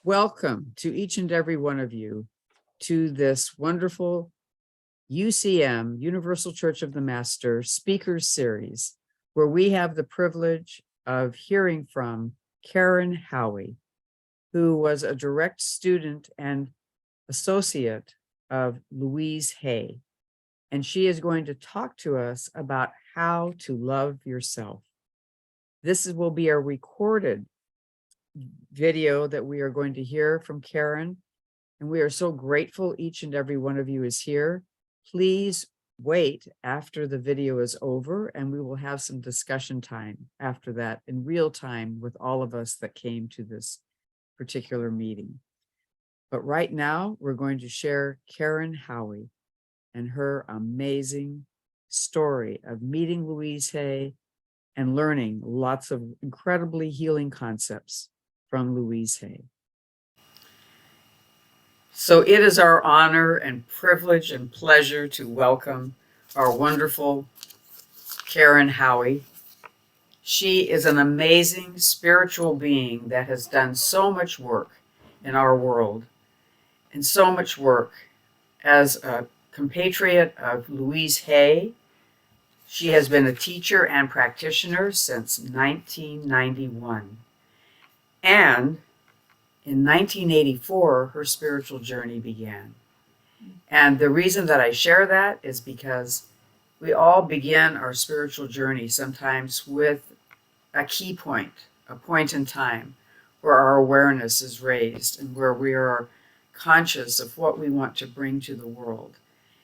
Welcome to each and every one of you to this wonderful UCM, Universal Church of the Master Speakers Series, where we have the privilege of hearing from Karen Haughey, who was a direct student and associate of Louise Hay. And she is going to talk to us about how to love yourself. This will be a recorded video that we are going to hear from Karen. And we are so grateful each and every one of you is here. Please wait after the video is over, and we will have some discussion time after that in real time with all of us that came to this particular meeting. But right now, we're going to share Karen Haughey and her amazing story of meeting Louise Hay and learning lots of incredibly healing concepts from Louise Hay. So it is our honor and privilege and pleasure to welcome our wonderful Karen Haughey. She is an amazing spiritual being that has done so much work in our world and so much work as a compatriot of Louise Hay. She has been a teacher and practitioner since 1991. And in 1984, her spiritual journey began. And the reason that I share that is because we all begin our spiritual journey sometimes with a key point, a point in time where our awareness is raised and where we are conscious of what we want to bring to the world.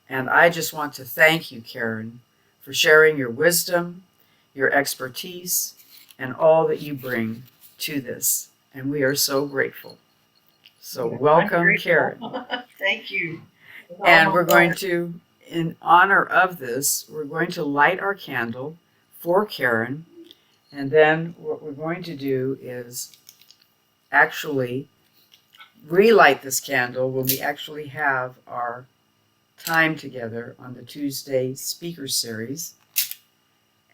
And I just want to thank you, Karen, for sharing your wisdom, your expertise, and all that you bring to this. And we are so grateful. So welcome, Karen. Thank you. And we're going to, in honor of this, we're going to light our candle for Karen. And then what we're going to do is actually relight this candle when we actually have our time together on the Tuesday speaker series.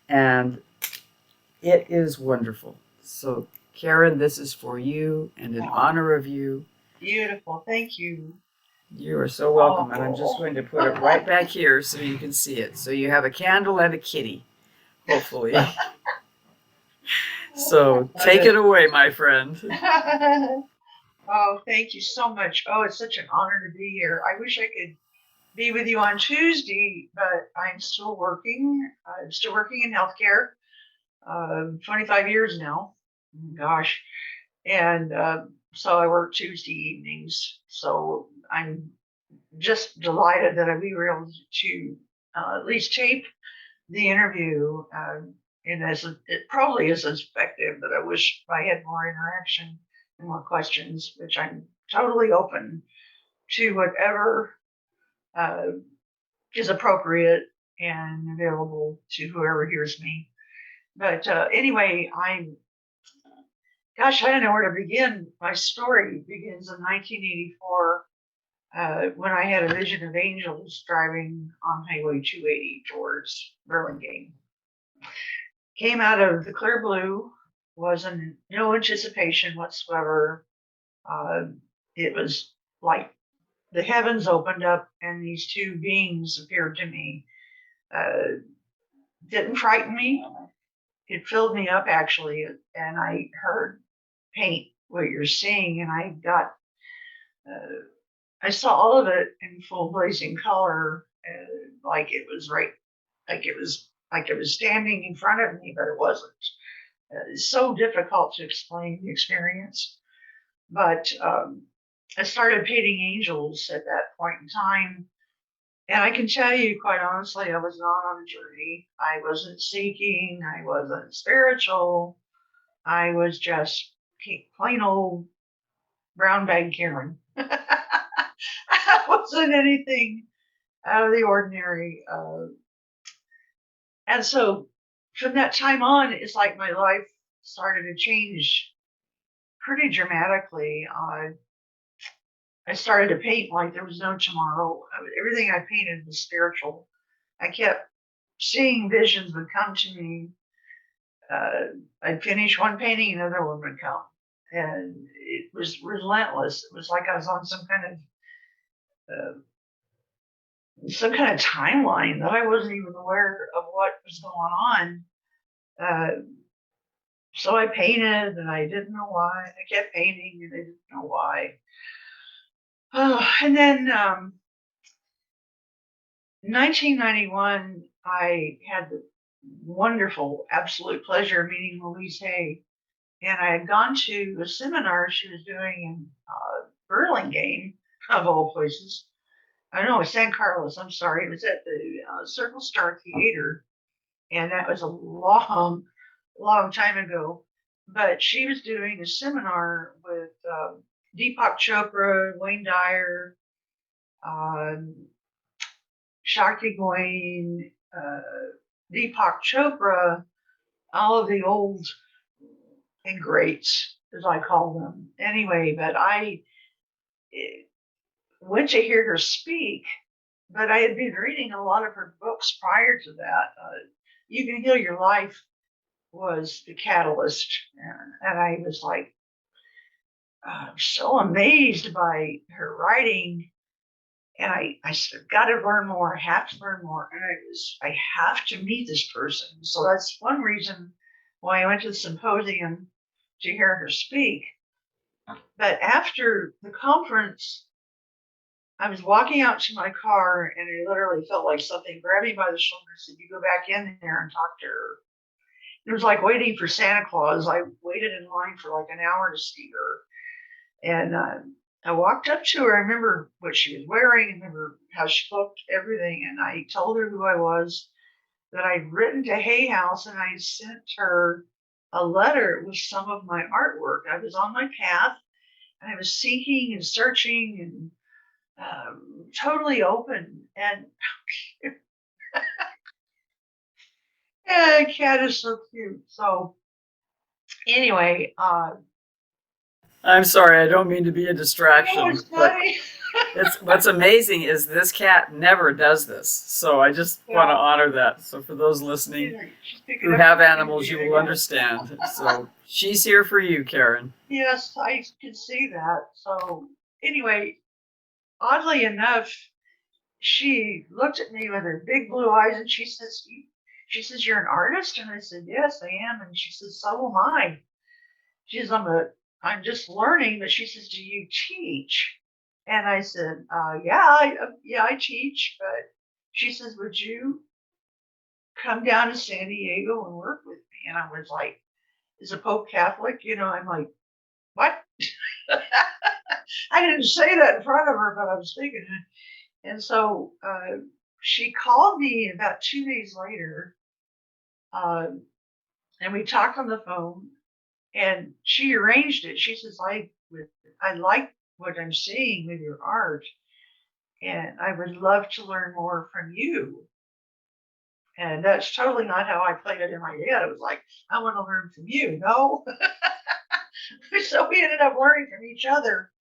And it is wonderful. So Karen, this is for you and in honor of you. Beautiful. Thank you. You are so welcome. And I'm just going to put it right back here so you can see it. So you have a candle and a kitty, hopefully. So take it away, my friend. Oh, thank you so much. Oh, it's such an honor to be here. I wish I could be with you on Tuesday, but I'm still working. I'm still working in healthcare. 25 years now. Gosh. And so I work Tuesday evenings. So I'm just delighted that I'll be able to at least tape the interview. And it probably is as effective, but I wish I had more interaction and more questions, which I'm totally open to whatever is appropriate and available to whoever hears me. But anyway, gosh, I don't know where to begin. My story begins in 1984 when I had a vision of angels driving on Highway 280 towards Burlingame. Came out of the clear blue, wasn't no anticipation whatsoever. It was like the heavens opened up and these two beings appeared to me. Didn't frighten me. It filled me up actually, and I heard paint what you're seeing, and I saw all of it in full blazing color, like it was like it was standing in front of me, but it wasn't. It's so difficult to explain the experience. But I started painting angels at that point in time. And I can tell you, quite honestly, I was not on a journey. I wasn't seeking. I wasn't spiritual. I was just plain old brown bag Karen. I wasn't anything out of the ordinary. And so from that time on, it's like my life started to change pretty dramatically. I started to paint like there was no tomorrow. Everything I painted was spiritual. I kept seeing visions would come to me. I'd finish one painting, another one would come. and it was relentless. It was like I was on some kind of timeline that I wasn't even aware of what was going on. Uh, so I painted, and I didn't know why. I kept painting, and I didn't know why. Oh, and then 1991, I had the wonderful, absolute pleasure of meeting Louise Hay, and I had gone to a seminar she was doing in Burlingame, of all places. I know, San Carlos. I'm sorry, it was at the Circle Star Theater, and that was a long, long time ago. But she was doing a seminar with Deepak Chopra, Wayne Dyer, um, Shakti Gawain, Deepak Chopra, all of the old and greats, as I call them. Anyway, but I went to hear her speak, but I had been reading a lot of her books prior to that. You Can Heal Your Life was the catalyst, and I was like so amazed by her writing. And I said, got to learn more. I have to learn more. And I have to meet this person. So that's one reason why I went to the symposium to hear her speak. But after the conference, I was walking out to my car, and I literally felt like something grabbed me by the shoulder and said, "You go back in there and talk to her." It was like waiting for Santa Claus. I waited in line for like an hour to see her. And I walked up to her. I remember what she was wearing. I remember how she looked, everything. And I told her who I was, that I'd written to Hay House, and I sent her a letter with some of my artwork. I was on my path, and I was seeking and searching and totally open. And yeah, cat is so cute. So anyway, I'm sorry, I don't mean to be a no, distraction, it's but funny. it's what's amazing is this cat never does this. So I just want to Well, honor that. So for those listening she's picking who up have her animals, energy, you I will guess. understand. So she's here for you, Karen. Yes, I can see that. So anyway, oddly enough, she looked at me with her big blue eyes, and she says, "You're an artist?" And I said, "Yes, I am." And she says, "So am I." She says, I'm just learning." But she says, "Do you teach?" And I said, "Yeah, yeah, I teach." But she says, "Would you come down to San Diego and work with me?" And I was like, "Is the Pope Catholic?" I'm like, "What?" I didn't say that in front of her, but I was thinking it. And so she called me about 2 days later, uh, and we talked on the phone. And she arranged it. She says, I like what I'm seeing with your art, and I would love to learn more from you." And that's totally not how I played it in my head. It was like, "I want to learn from you." No. So we ended up learning from each other.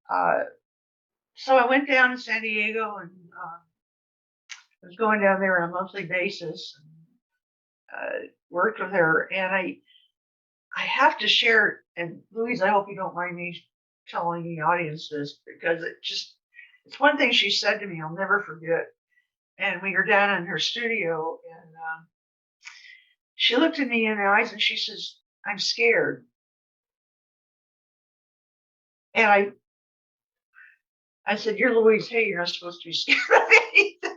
Uh, so I went down to San Diego, and was going down there on a monthly basis, and worked with her. And I have to share, and Louise, I hope you don't mind me telling the audience this, because it's one thing she said to me I'll never forget. And we were down in her studio, and she looked at me in the eyes, and she says, "I'm scared." And I said, "You're Louise Hay. You're not supposed to be scared of anything."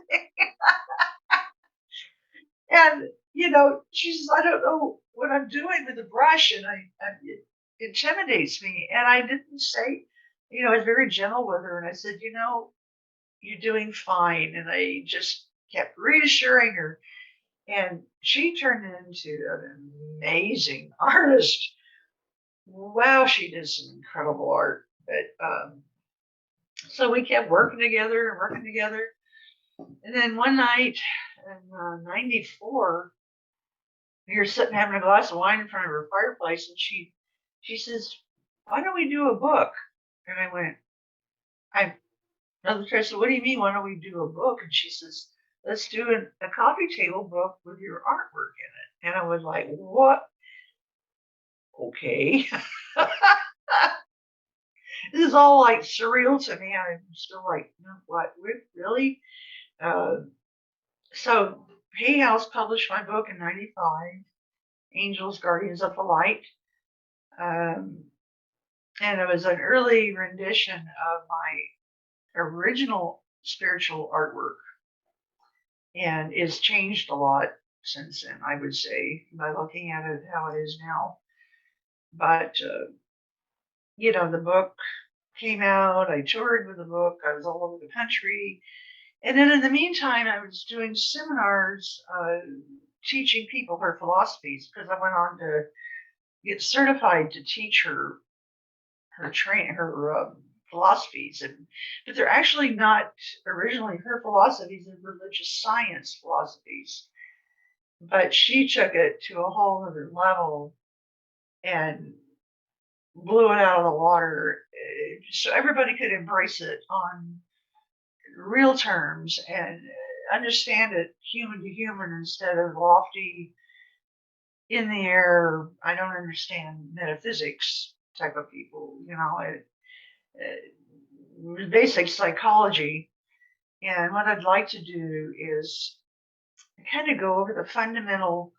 And she says, "I don't know what I'm doing with the brush, and it intimidates me." And I didn't say, I was very gentle with her, and I said, "You're doing fine." And I just kept reassuring her, and she turned into an amazing artist. Wow, she did some incredible art. But so we kept working together and working together. And then one night in '94, we were sitting having a glass of wine in front of her fireplace, and she says, "Why don't we do a book?" And I went, I said, "What do you mean? Why don't we do a book?" And she says, "Let's do a coffee table book with your artwork in it." And I was like, "What?" Okay. This is all like surreal to me. I'm still like, no, what? Really? Uh, so Hay House published my book in '95, Angels, Guardians of the Light. Um, and it was an early rendition of my original spiritual artwork, and it's changed a lot since then, I would say, by looking at it how it is now. But, the book came out, I toured with the book, I was all over the country. And then in the meantime, I was doing seminars teaching people her philosophies because I went on to get certified to teach her philosophies, but they're actually not originally her philosophies, they're religious science philosophies. But she took it to a whole other level and blew it out of the water, so everybody could embrace it on real terms and understand it human to human instead of lofty, in the air, I don't understand metaphysics type of people. Basic psychology. And what I'd like to do is kind of go over the fundamental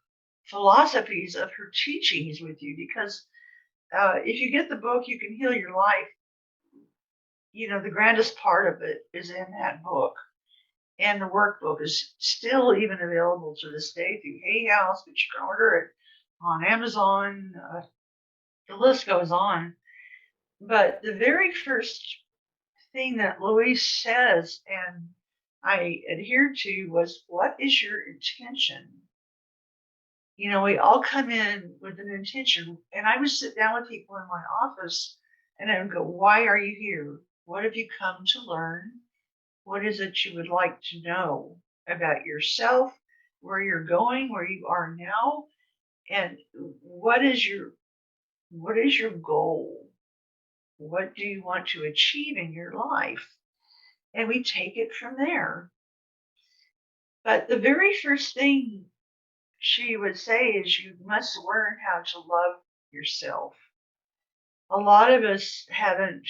philosophies of her teachings with you, because if you get the book, You Can Heal Your Life, the grandest part of it is in that book. And the workbook is still even available to this day through Hay House, but you can order it on Amazon. The list goes on. But the very first thing that Louise says, and I adhered to, was, what is your intention? We all come in with an intention. And I would sit down with people in my office and I would go, why are you here? What have you come to learn? What is it you would like to know about yourself, where you're going, where you are now, and what is your goal? What do you want to achieve in your life? And we take it from there. But the very first thing she would say is, you must learn how to love yourself. A lot of us haven't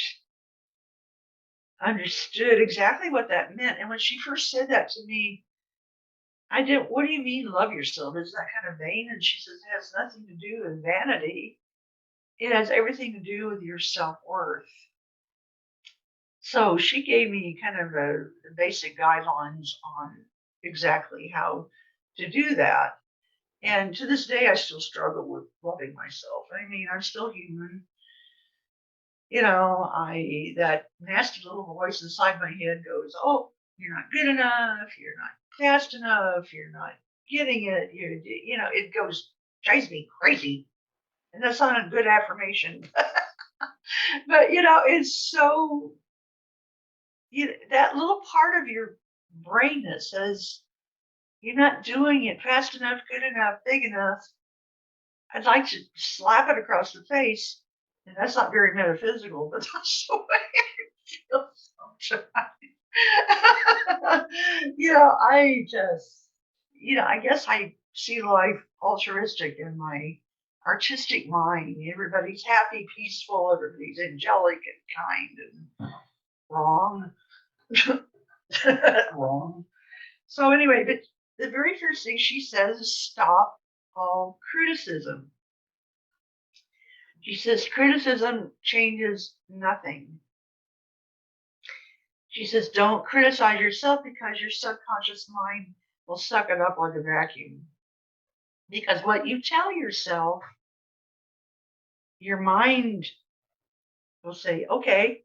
understood exactly what that meant. And when she first said that to me, I did, what do you mean love yourself? Is that kind of vain? And she says, it has nothing to do with vanity. It has everything to do with your self-worth. So she gave me kind of the basic guidelines on exactly how to do that. And to this day, I still struggle with loving myself. I mean, I'm still human. That nasty little voice inside my head goes, oh, you're not good enough. You're not fast enough. You're not getting it. It drives me crazy. And that's not a good affirmation. But, it's so, that little part of your brain that says you're not doing it fast enough, good enough, big enough, I'd like to slap it across the face. And that's not very metaphysical, but that's the way it feels sometimes. I just, I guess I see life altruistic in my artistic mind. Everybody's happy, peaceful, everybody's angelic and kind and wrong. Wrong. So anyway, but the very first thing she says is, stop all criticism. She says criticism changes nothing. She says, don't criticize yourself, because your subconscious mind will suck it up like a vacuum. Because what you tell yourself, your mind will say, okay,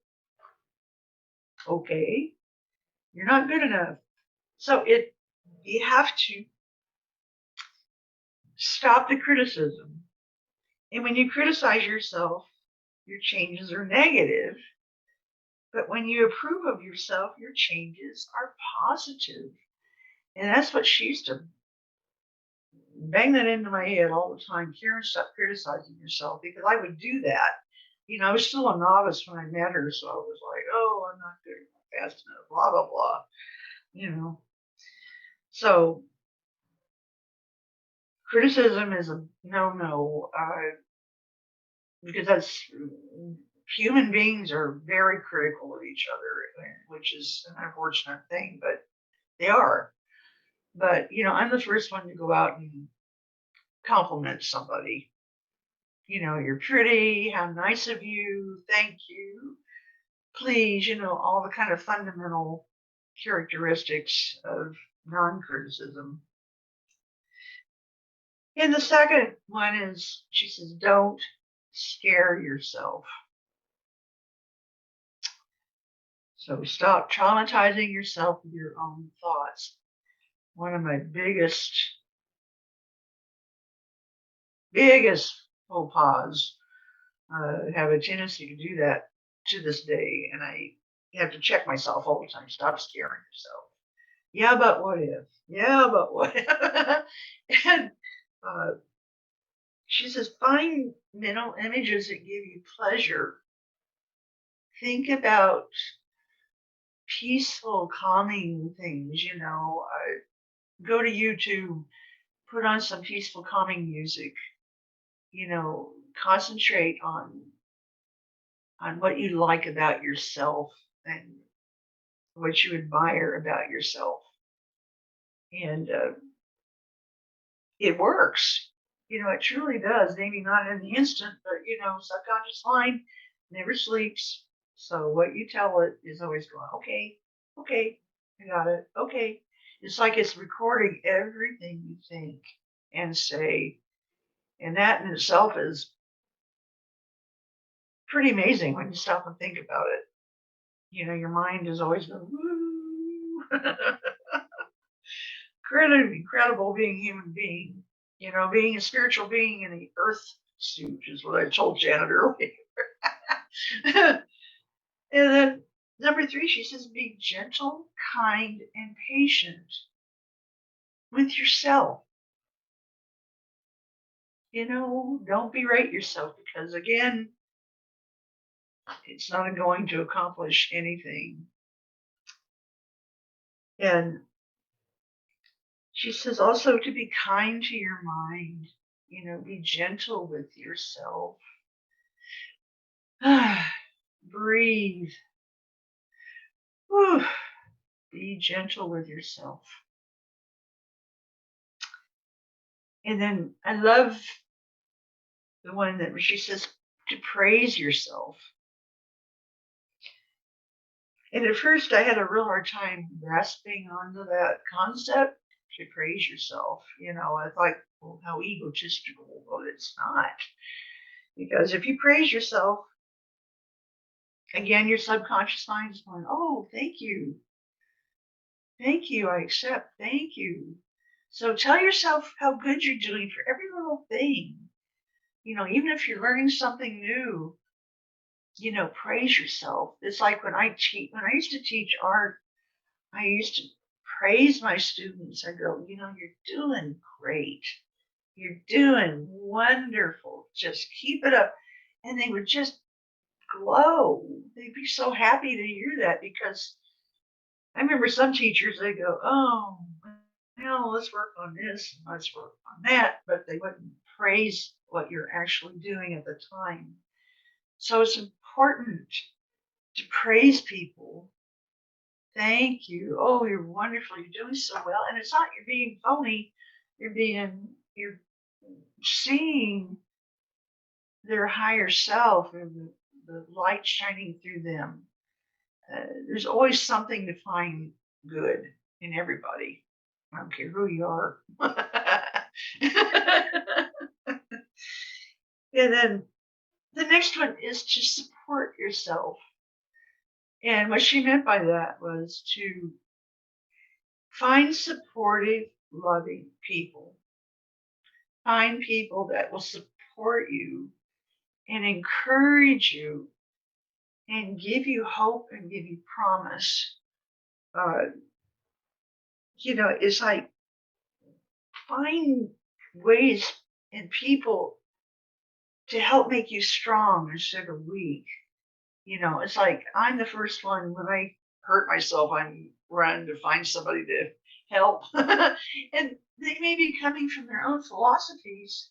you're not good enough. So you have to stop the criticism. And when you criticize yourself, your changes are negative. But when you approve of yourself, your changes are positive. And that's what she used to bang that into my head all the time. Karen, stop criticizing yourself, because I would do that. I was still a novice when I met her, so I was like, oh, I'm not good enough, fast enough, blah, blah, blah. So criticism is a no-no, because that's human beings are very critical of each other, which is an unfortunate thing, but they are. But, I'm the first one to go out and compliment somebody. You're pretty, how nice of you, thank you, please, all the kind of fundamental characteristics of non-criticism. And the second one is, she says, don't scare yourself. So stop traumatizing yourself with your own thoughts. One of my biggest faux pas. Have a tendency to do that to this day, and I have to check myself all the time. Stop scaring yourself. Yeah, but what if? Yeah, but what if? And uh, she says, find mental images that give you pleasure. Think about peaceful, calming things. Go to YouTube, put on some peaceful, calming music. Concentrate on what you like about yourself and what you admire about yourself. And it works. It truly does. Maybe not in the instant, but, subconscious mind never sleeps. So what you tell it is always going, okay, okay, I got it. Okay. It's like it's recording everything you think and say. And that in itself is pretty amazing when you stop and think about it. Your mind is always going, woo. Incredible being a human being. Being a spiritual being in the earth suit is what I told Janet earlier. And then number 3, she says, be gentle, kind, and patient with yourself. Don't berate yourself because, again, it's not going to accomplish anything. And she says also to be kind to your mind, be gentle with yourself. Breathe. Whew. Be gentle with yourself. And then I love the one that she says to praise yourself. And at first I had a real hard time grasping onto that concept, to praise yourself. I thought, well, how egotistical. Well, it's not. Because if you praise yourself, again, your subconscious mind is going, oh, thank you. Thank you, I accept. Thank you. So tell yourself how good you're doing for every little thing. Even if you're learning something new, praise yourself. It's like when I used to teach art, I used to praise my students. I go, you're doing great. You're doing wonderful. Just keep it up. And they would just glow. They'd be so happy to hear that, because I remember some teachers, they go, oh, let's work on this, and let's work on that, but they wouldn't praise what you're actually doing at the time. So it's important to praise people. Thank you. Oh, you're wonderful. You're doing so well. And it's not you're being phony. You're seeing their higher self and the light shining through them. There's always something to find good in everybody. I don't care who you are. And then the next one is to support yourself. And what she meant by that was to find supportive, loving people. Find people that will support you and encourage you and give you hope and give you promise. It's like find ways and people to help make you strong instead of weak. It's like I'm the first one, when I hurt myself, I'm run to find somebody to help. And they may be coming from their own philosophies,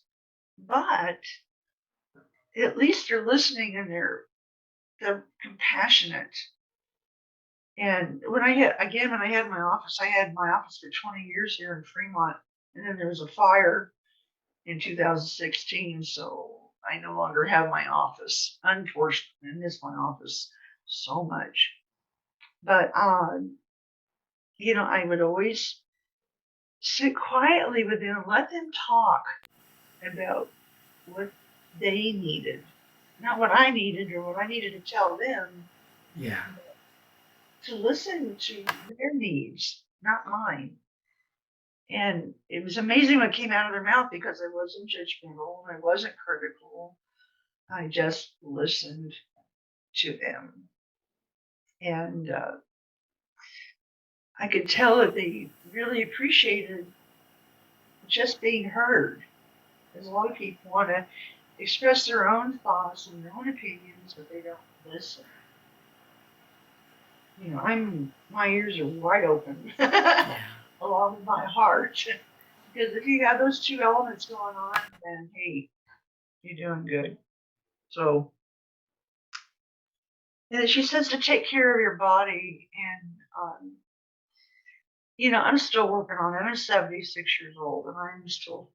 but at least they're listening and they're the compassionate. And when I had my office, I had my office for 20 years here in Fremont, and then there was a fire in 2016, so I no longer have my office. Unfortunately, I miss my office so much. But I would always sit quietly with them, let them talk about what they needed, not what I needed or what I needed to tell them. Yeah. To listen to their needs, not mine. And it was amazing what came out of their mouth because I wasn't judgmental and I wasn't critical. I just listened to them. And I could tell that they really appreciated just being heard. Because a lot of people want to express their own thoughts and their own opinions, but they don't listen. My ears are wide open along with my heart. Because if you have those two elements going on, then hey, you're doing good. So, and then she says to take care of your body. And, I'm still working on it. I'm 76 years old and I'm still,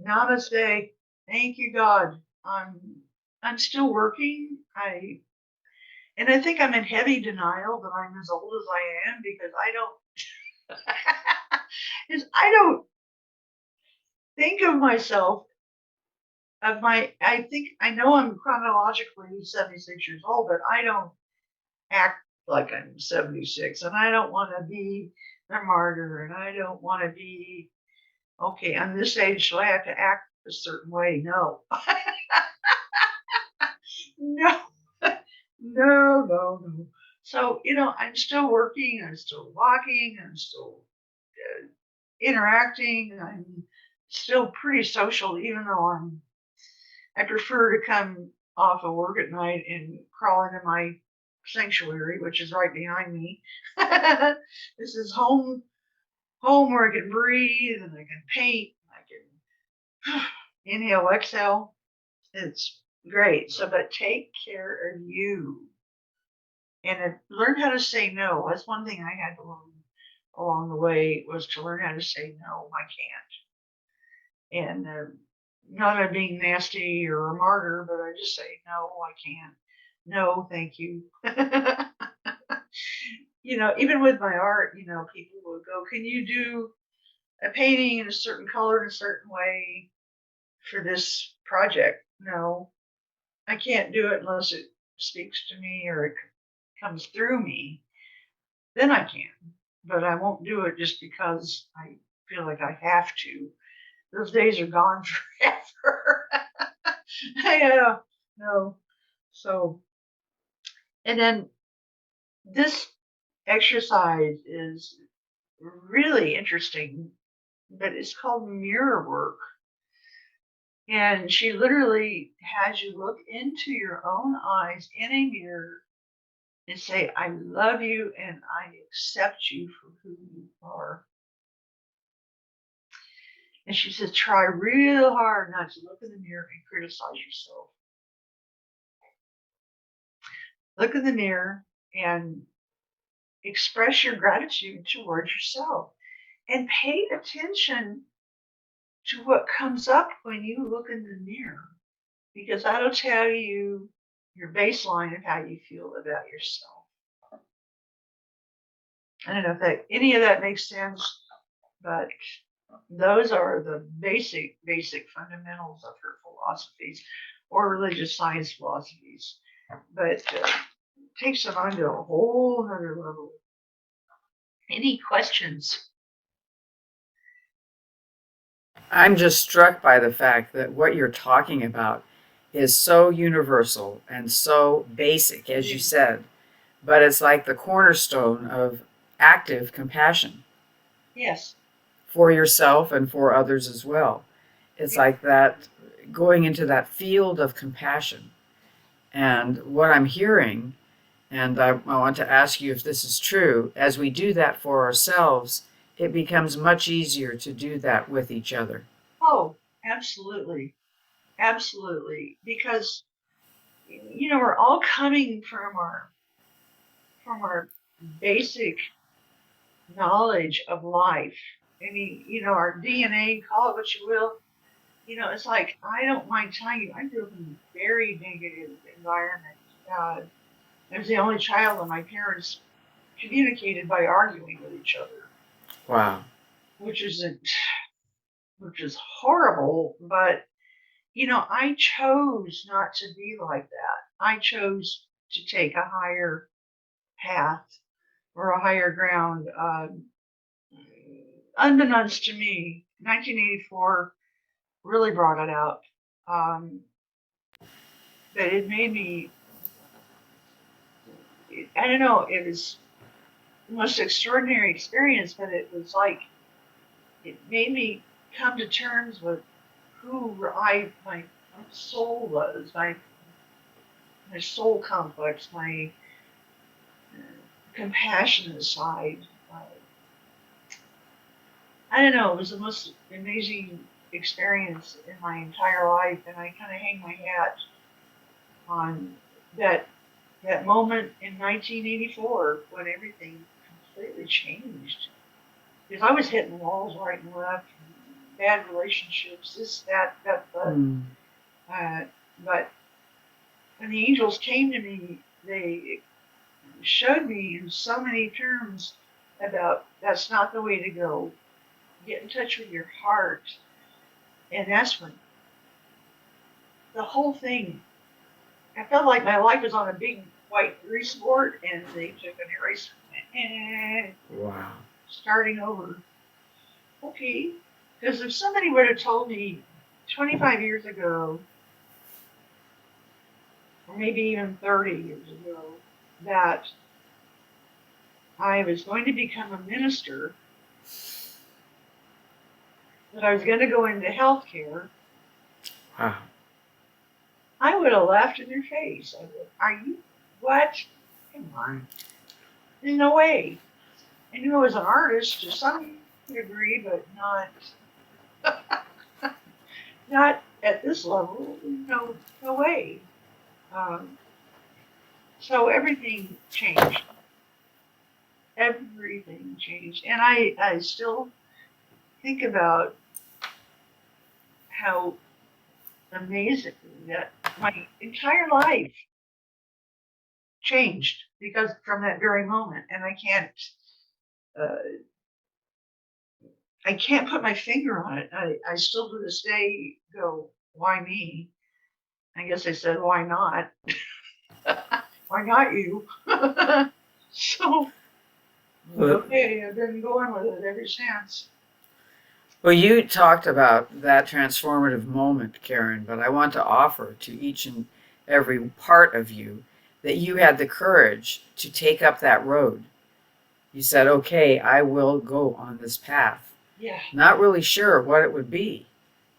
namaste. Thank you, God. I'm still working. And I think I'm in heavy denial that I'm as old as I am because I don't think of myself I know I'm chronologically 76 years old, but I don't act like I'm 76, and I don't want to be a martyr, and I don't want to be, okay, I'm this age, so I have to act a certain way. No. No. No. So, I'm still working, I'm still walking, I'm still interacting, I'm still pretty social, even though I prefer to come off of work at night and crawl into my sanctuary, which is right behind me. This is home where I can breathe and I can paint, I can inhale, exhale. It's great. So, but take care of you and learn how to say no. That's one thing I had to learn along the way, was to learn how to say no, I can't. And not being nasty or a martyr, but I just say, no, I can't. No, thank you. Even with my art, people would go, can you do a painting in a certain color in a certain way for this project? No, I can't do it unless it speaks to me or it comes through me. Then I can, but I won't do it just because I feel like I have to. Those days are gone forever. Yeah, no. So, and then this exercise is really interesting, but it's called mirror work. And she literally has you look into your own eyes in a mirror and say, I love you and I accept you for who you are. And she says, try real hard not to look in the mirror and criticize yourself. Look in the mirror and express your gratitude towards yourself. And pay attention to what comes up when you look in the mirror, because that'll tell you your baseline of how you feel about yourself. I don't know if any of that makes sense, but those are the basic fundamentals of her philosophies or religious science philosophies. But takes them on to a whole other level. Any questions? I'm just struck by the fact that what you're talking about is so universal and so basic, as you said, but it's like the cornerstone of active compassion. Yes. For yourself and for others as well. It's like that, going into that field of compassion. And what I'm hearing, and I want to ask you if this is true, as we do that for ourselves, it becomes much easier to do that with each other. Oh, absolutely. Absolutely. Because, we're all coming from our basic knowledge of life. I mean, our DNA, call it what you will. It's like, I don't mind telling you, I grew up in a very negative environment. Uh, I was the only child, and my parents communicated by arguing with each other, Wow. which isn't, which is horrible. But I chose not to be like that. I chose to take a higher path or a higher ground. Unbeknownst to me, 1984 really brought it out. Um, that it made me, I don't know, it was the most extraordinary experience, but it was like, it made me come to terms with who my soul was, my soul complex, my compassionate side. I don't know, it was the most amazing experience in my entire life, and I kind of hang my hat on that moment in 1984 when everything completely changed. Because I was hitting walls right and left, bad relationships, this, that, uh, but when the angels came to me, they showed me in so many terms about that's not the way to go. Get in touch with your heart. And that's when the whole thing, I felt like my life was on a big white grease board, and they took an eraser and Wow. starting over. Okay. Because if somebody would have told me 25 years ago, or maybe even 30 years ago, that I was going to become a minister, that I was going to go into healthcare, Wow. I would have laughed in their face. I would, are you, what? Come on. There's no way. I knew I was an artist to some degree, but not at this level. No way. Um, so everything changed. Everything changed. And I still think about how amazing that my entire life changed because from that very moment. And uh, I can't put my finger on it. I still to this day go, why me? I guess I said, why not? Why not you? So, Well, okay, I've been going with it ever since. well, you talked about that transformative moment, Karen, but I want to offer to each and every part of you that you had the courage to take up that road. You said, okay, I will go on this path. Yeah. Not really sure what it would be,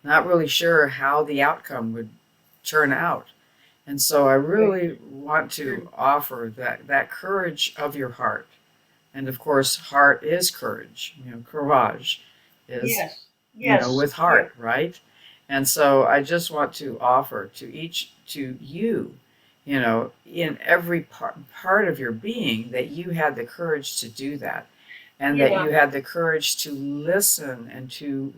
not really sure how the outcome would turn out. And so I really want to offer that courage of your heart. And of course, heart is courage. Courage is, Yes. Yes. with heart, right? And so I just want to offer to you, in every part of your being, that you had the courage to do that, and that Yeah. you had the courage to listen and to,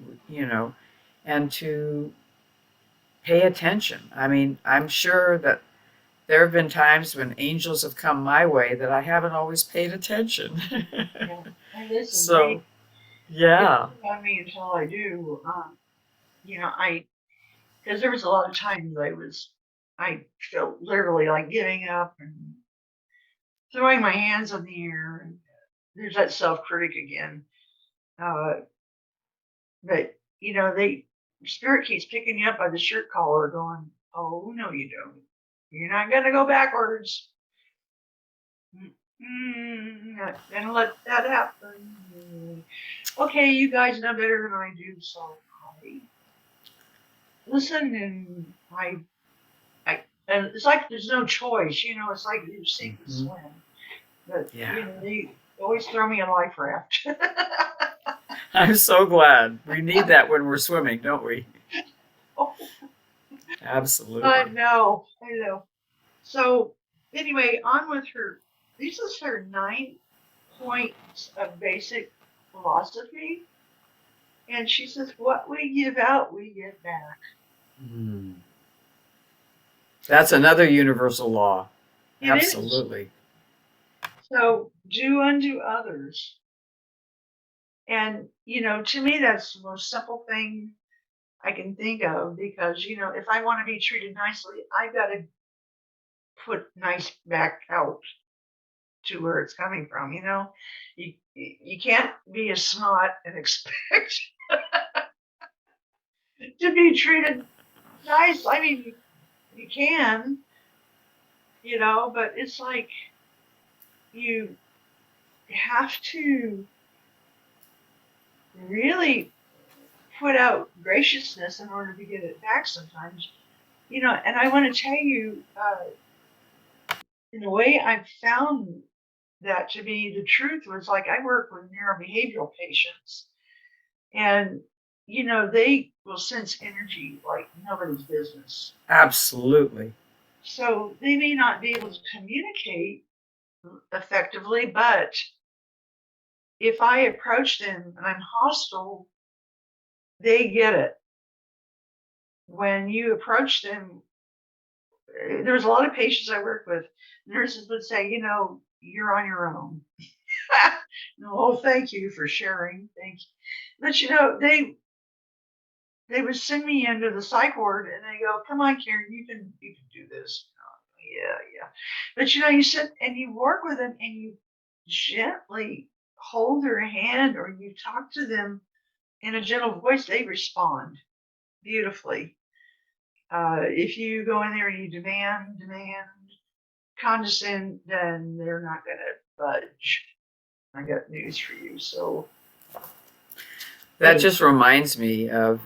and to pay attention. I mean, I'm sure that there have been times when angels have come my way that I haven't always paid attention. Yeah. I listen. So, They yeah. on me until I do. I because there was a lot of times I felt literally like giving up and throwing my hands in the air. And there's that self critic again. Uh, but they spirit keeps picking you up by the shirt collar, going, "Oh no, you don't. You're not gonna go backwards. Not gonna let that happen." Okay, you guys know better than I do, so I listen, and and it's like there's no choice. It's like you sink or Mhm. swim. But Yeah. they always throw me a life raft. I'm so glad. We need that when we're swimming, don't we? Oh, I Absolutely. know, I know. So anyway, on with her. This is her 9 points of basic philosophy. And she says, what we give out, we get back. Mm. That's another universal law. It is. Absolutely. So do unto others. And, to me, that's the most simple thing I can think of because, if I want to be treated nicely, I've got to put nice back out to where it's coming from, You can't be a snot and expect to be treated nice. I mean, you can, but it's like you have to really put out graciousness in order to get it back sometimes, and I want to tell you, in a way, I've found that to be the truth was like I work with neurobehavioral patients and they will sense energy like nobody's business. Absolutely. So they may not be able to communicate effectively, but if I approach them and I'm hostile, they get it. When you approach them, there's a lot of patients I work with. Nurses would say, you're on your own. Oh, thank you for sharing. Thank you. But they would send me into the psych ward and they go, come on, Karen, you can do this. Yeah, yeah. But you sit and you work with them and you gently hold their hand or you talk to them in a gentle voice, they respond beautifully. If you go in there and you demand, condescend, then they're not going to budge. I got news for you. So, That just reminds me of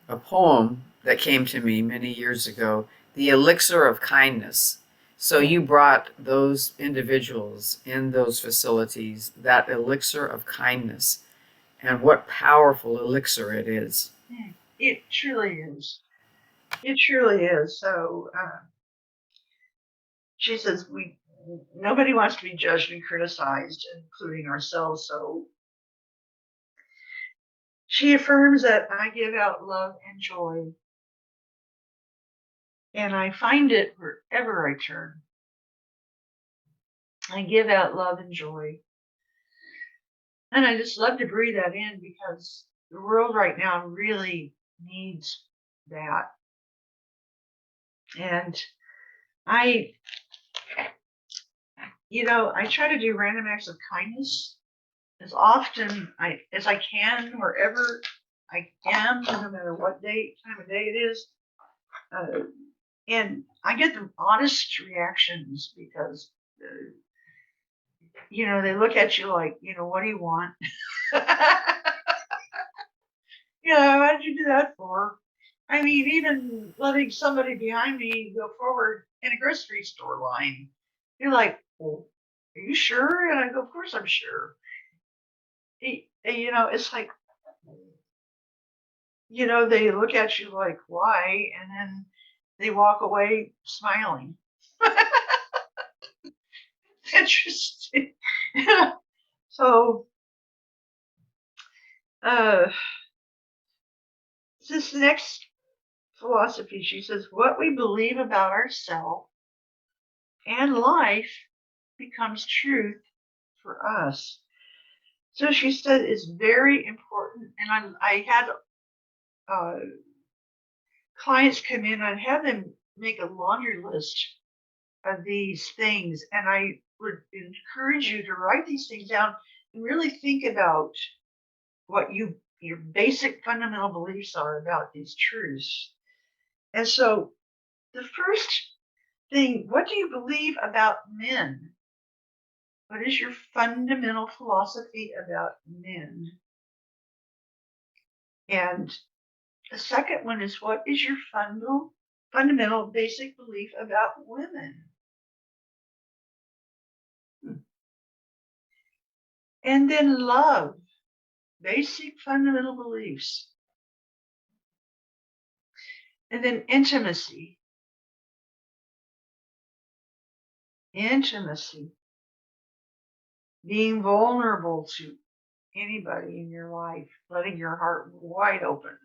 a poem that came to me many years ago, The Elixir of Kindness. So you brought those individuals in those facilities, that elixir of kindness, and what powerful elixir it is. it truly is. It truly is. So, she says nobody wants to be judged and criticized, including ourselves. So she affirms that I give out love and joy, and I find it wherever I turn. I give out love and joy. And I just love to breathe that in because the world right now really needs that. And I, I try to do random acts of kindness as often as I can, wherever I am, no matter what time of day it is. And I get the honest reactions because, they look at you like, what do you want? What did you do that for? I mean, even letting somebody behind me go forward in a grocery store line, you're like, well, are you sure? And I go, of course I'm sure. It's like, they look at you like, why? And then they walk away smiling. Interesting. So, uh, this next philosophy, she says, what we believe about ourselves and life becomes truth for us. So she said it's very important. And I had uh, clients come in, I'd have them make a laundry list of these things. And I would encourage you to write these things down and really think about what your basic fundamental beliefs are about these truths. And so the first thing, what do you believe about men? What is your fundamental philosophy about men? And the second one is what is your fundamental basic belief about women? And then love, basic fundamental beliefs. And then intimacy. intimacy, being vulnerable to anybody in your life, letting your heart wide open.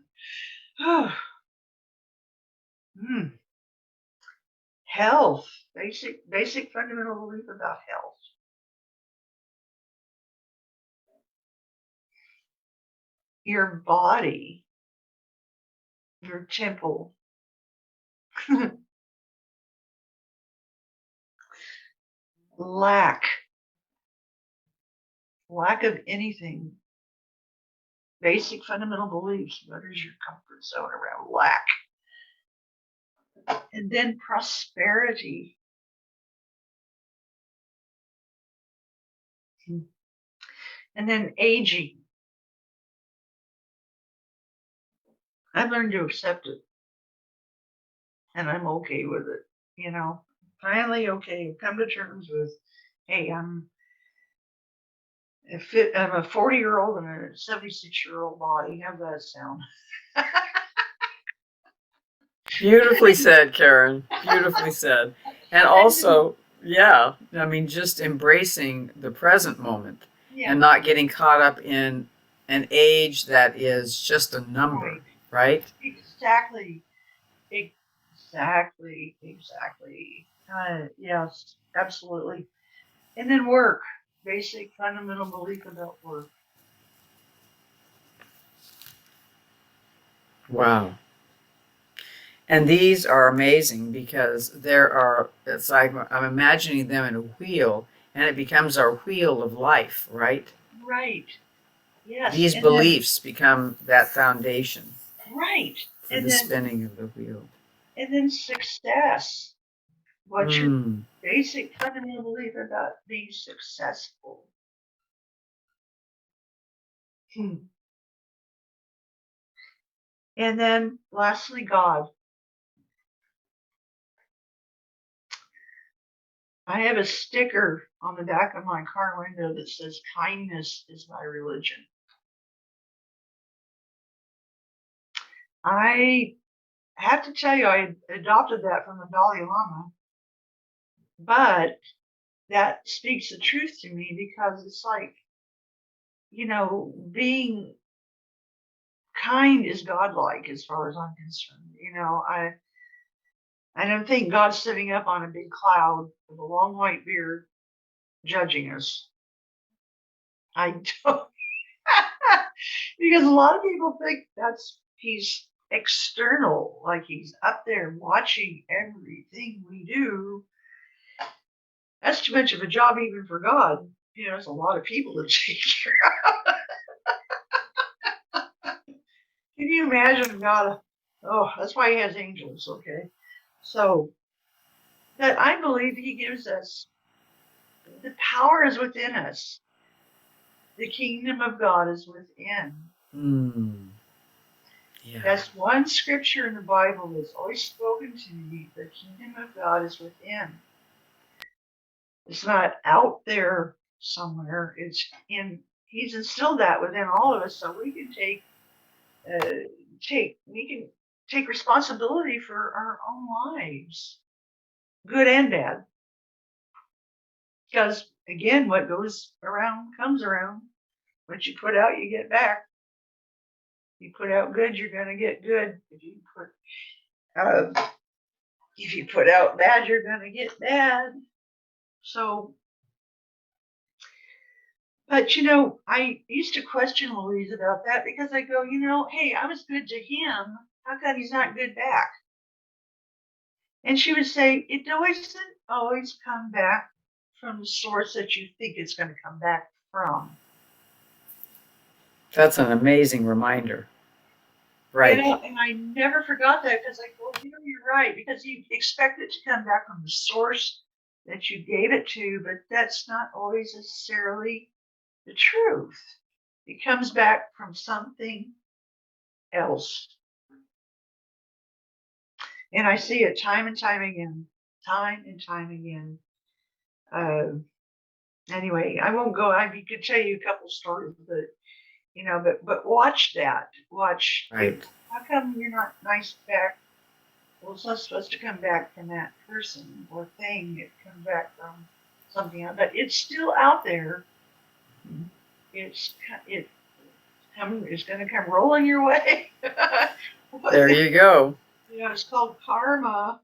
Health, basic fundamental belief about health. Your body, your temple. Lack of anything. Basic fundamental beliefs. What is your comfort zone around lack? And then prosperity. And then aging. I've learned to accept it. And I'm okay with it. You know, finally okay. Come to terms with, hey, I'm a 40-year-old and a 76-year-old body. How's that sound? Beautifully said, Karen. Beautifully said. And also, yeah, I mean, just embracing the present moment and not getting caught up in an age that is just a number, right? Exactly. Yes, absolutely. And then work. Basic fundamental belief about work. Wow. And these are amazing because it's like I'm imagining them in a wheel and it becomes our wheel of life, right? Right. Yes. These beliefs become that foundation. Right. For the spinning of the wheel. And then success. What's your basic fundamental belief about being successful? And then lastly, God. I have a sticker on the back of my car window that says, kindness is my religion. I have to tell you, I adopted that from the Dalai Lama, but that speaks the truth to me because it's like, you know, being kind is godlike as far as I'm concerned. You know, I don't think God's sitting up on a big cloud with a long white beard judging us. I don't. Because a lot of people think he's external, like he's up there watching everything we do. That's too much of a job even for God. You know, there's a lot of people to take care of. Can you imagine God? Oh, that's why he has angels, okay? So, that I believe he gives us, the power is within us. The kingdom of God is within. Yeah. That's one scripture in the Bible that's always spoken to me. The kingdom of God is within. It's not out there somewhere. It's in. He's instilled that within all of us, so we can take responsibility for our own lives, good and bad. Because again, what goes around comes around. What you put out, you get back. You put out good, you're gonna get good. If you put out bad, you're gonna get bad. So, but you know, I used to question Louise about that because I go, you know, hey, I was good to him. How come he's not good back? And she would say, it doesn't always come back from the source that you think it's going to come back from. That's an amazing reminder. Right. And I never forgot that because I go, you know, you're right, because you expect it to come back from the source that you gave it to, but that's not always necessarily the truth. It comes back from something else. And I see it time and time again. Anyway, I won't go. I could tell you a couple stories, but you know, but watch that. Watch. Right. How come you're not nice back? Well, it's not supposed to come back from that person or thing. It comes back from something else, but it's still out there. It's it's going to come rolling your way. There you go. It's called karma.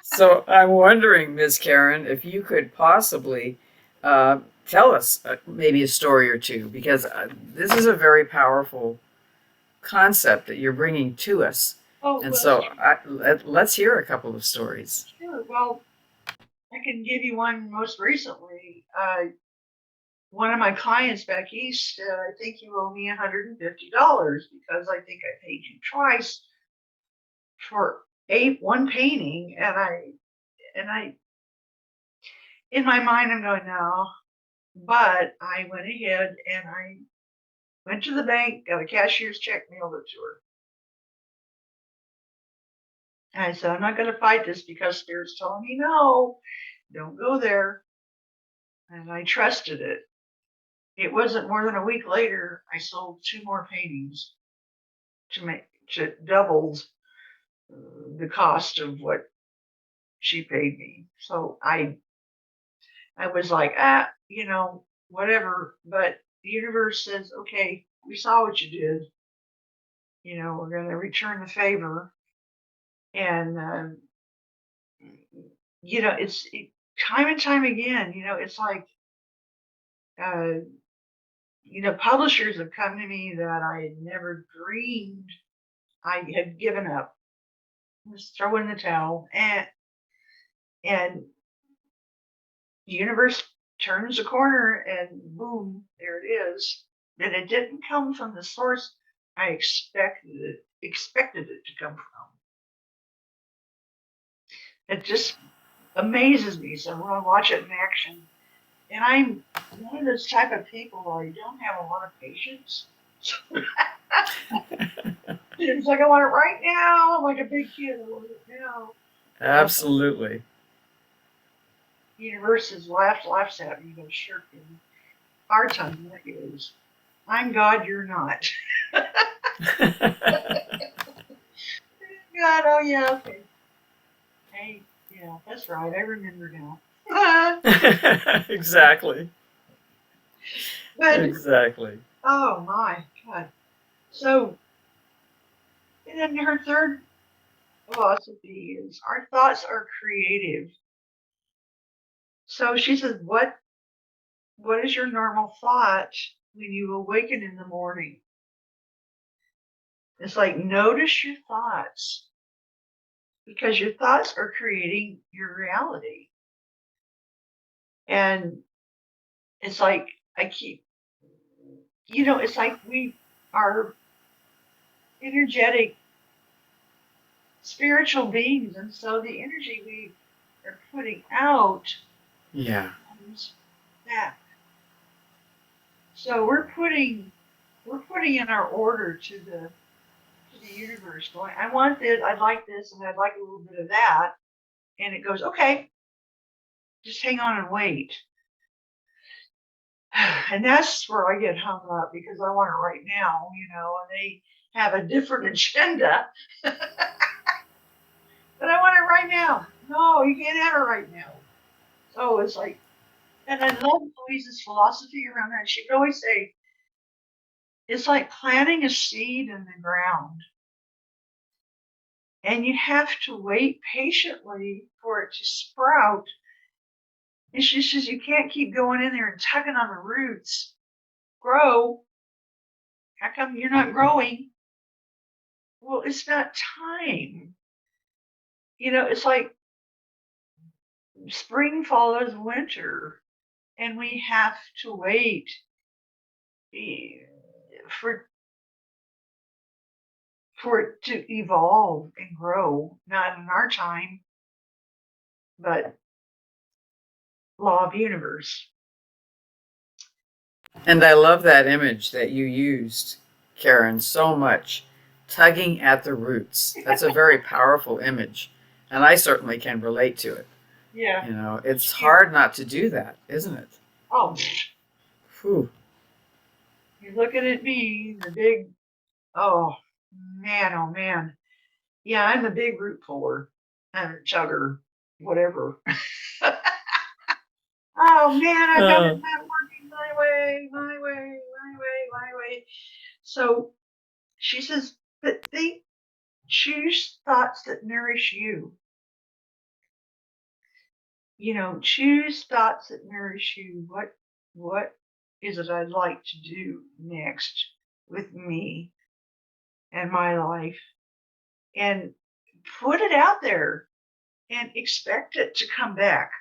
So I'm wondering, Ms. Karen, if you could possibly tell us maybe a story or two, because this is a very powerful concept that you're bringing to us. Oh, And well, so let's hear a couple of stories. sure. Well, I can give you one most recently. One of my clients back east, I think you owe me $150 because I think I paid you twice for one painting, and I in my mind I'm going no, but I went ahead and I went to the bank, got a cashier's check, mailed it to her. And I said, I'm not going to fight this because Spirit's telling me no, don't go there. And I trusted it. It wasn't more than a week later, I sold 2 more paintings to doubled the cost of what she paid me. So I was like, whatever. But the universe says, okay, we saw what you did. We're going to return the favor. And, it's time and time again, it's like, uh, publishers have come to me that I had never dreamed I had given up. Just throw in the towel. And the universe turns a corner and boom, there it is. And it didn't come from the source I expected it to come from. It just amazes me. So when I watch it in action, and I'm one of those type of people where I don't have a lot of patience. It's like I want it right now. I'm like a big kid. I want it now. Absolutely. The universe is laughs at me. Goes, sure, kid. Our time that is. I'm God, you're not. God, oh yeah, okay. Hey, yeah, that's right. I remember now. Exactly. But Exactly. oh my God. So, and then her third philosophy is our thoughts are creative. So she says, what is your normal thought when you awaken in the morning? It's like notice your thoughts because your thoughts are creating your reality. And it's like I keep, it's like we are energetic spiritual beings, and so the energy we are putting out Yeah. comes back. So we're putting in our order to the universe, going, I want this, I'd like this, and I'd like a little bit of that, and it goes, okay, just hang on and wait. And that's where I get hung up because I want it right now, and they have a different agenda. But I want it right now. No, you can't have it right now. So it's like, and I love Louise's philosophy around that. She could always say, it's like planting a seed in the ground. And you have to wait patiently for it to sprout. And she says, you can't keep going in there and tugging on the roots. Grow. How come you're not growing? Well, it's not time. It's like spring follows winter, and we have to wait for it to evolve and grow. Not in our time, but law of universe. And I love that image that you used, Karen, so much. Tugging at the roots. That's a very powerful image. And I certainly can relate to it. Yeah. It's hard not to do that, isn't it? Oh, Whew. you're looking at me, the big, oh man, Yeah, I'm a big root puller, chugger, whatever. Oh man, I got it Oh. not working my way, my way, my way, my way. So she says, but they choose thoughts that nourish you. You know, choose thoughts that nourish you. What is it I'd like to do next with me and my life? And put it out there and expect it to come back.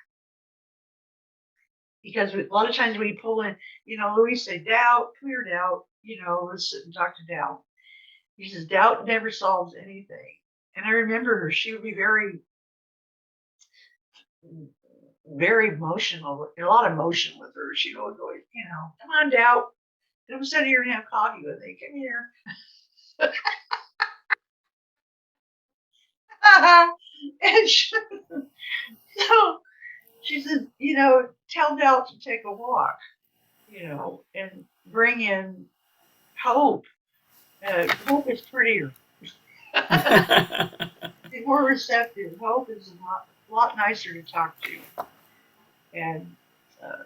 Because a lot of times we pull in, you know, Louise say, doubt, clear doubt, you know, let's sit and talk to doubt. He says, doubt never solves anything. And I remember her, she would be very, very emotional, a lot of emotion with her. She would go, you know, come on, doubt. Come sit here and have coffee with me. Come here. And so she says, you know, tell doubt to take a walk, you know, and bring in hope. Hope is prettier. Be more receptive. Hope is a lot nicer to talk to. And uh,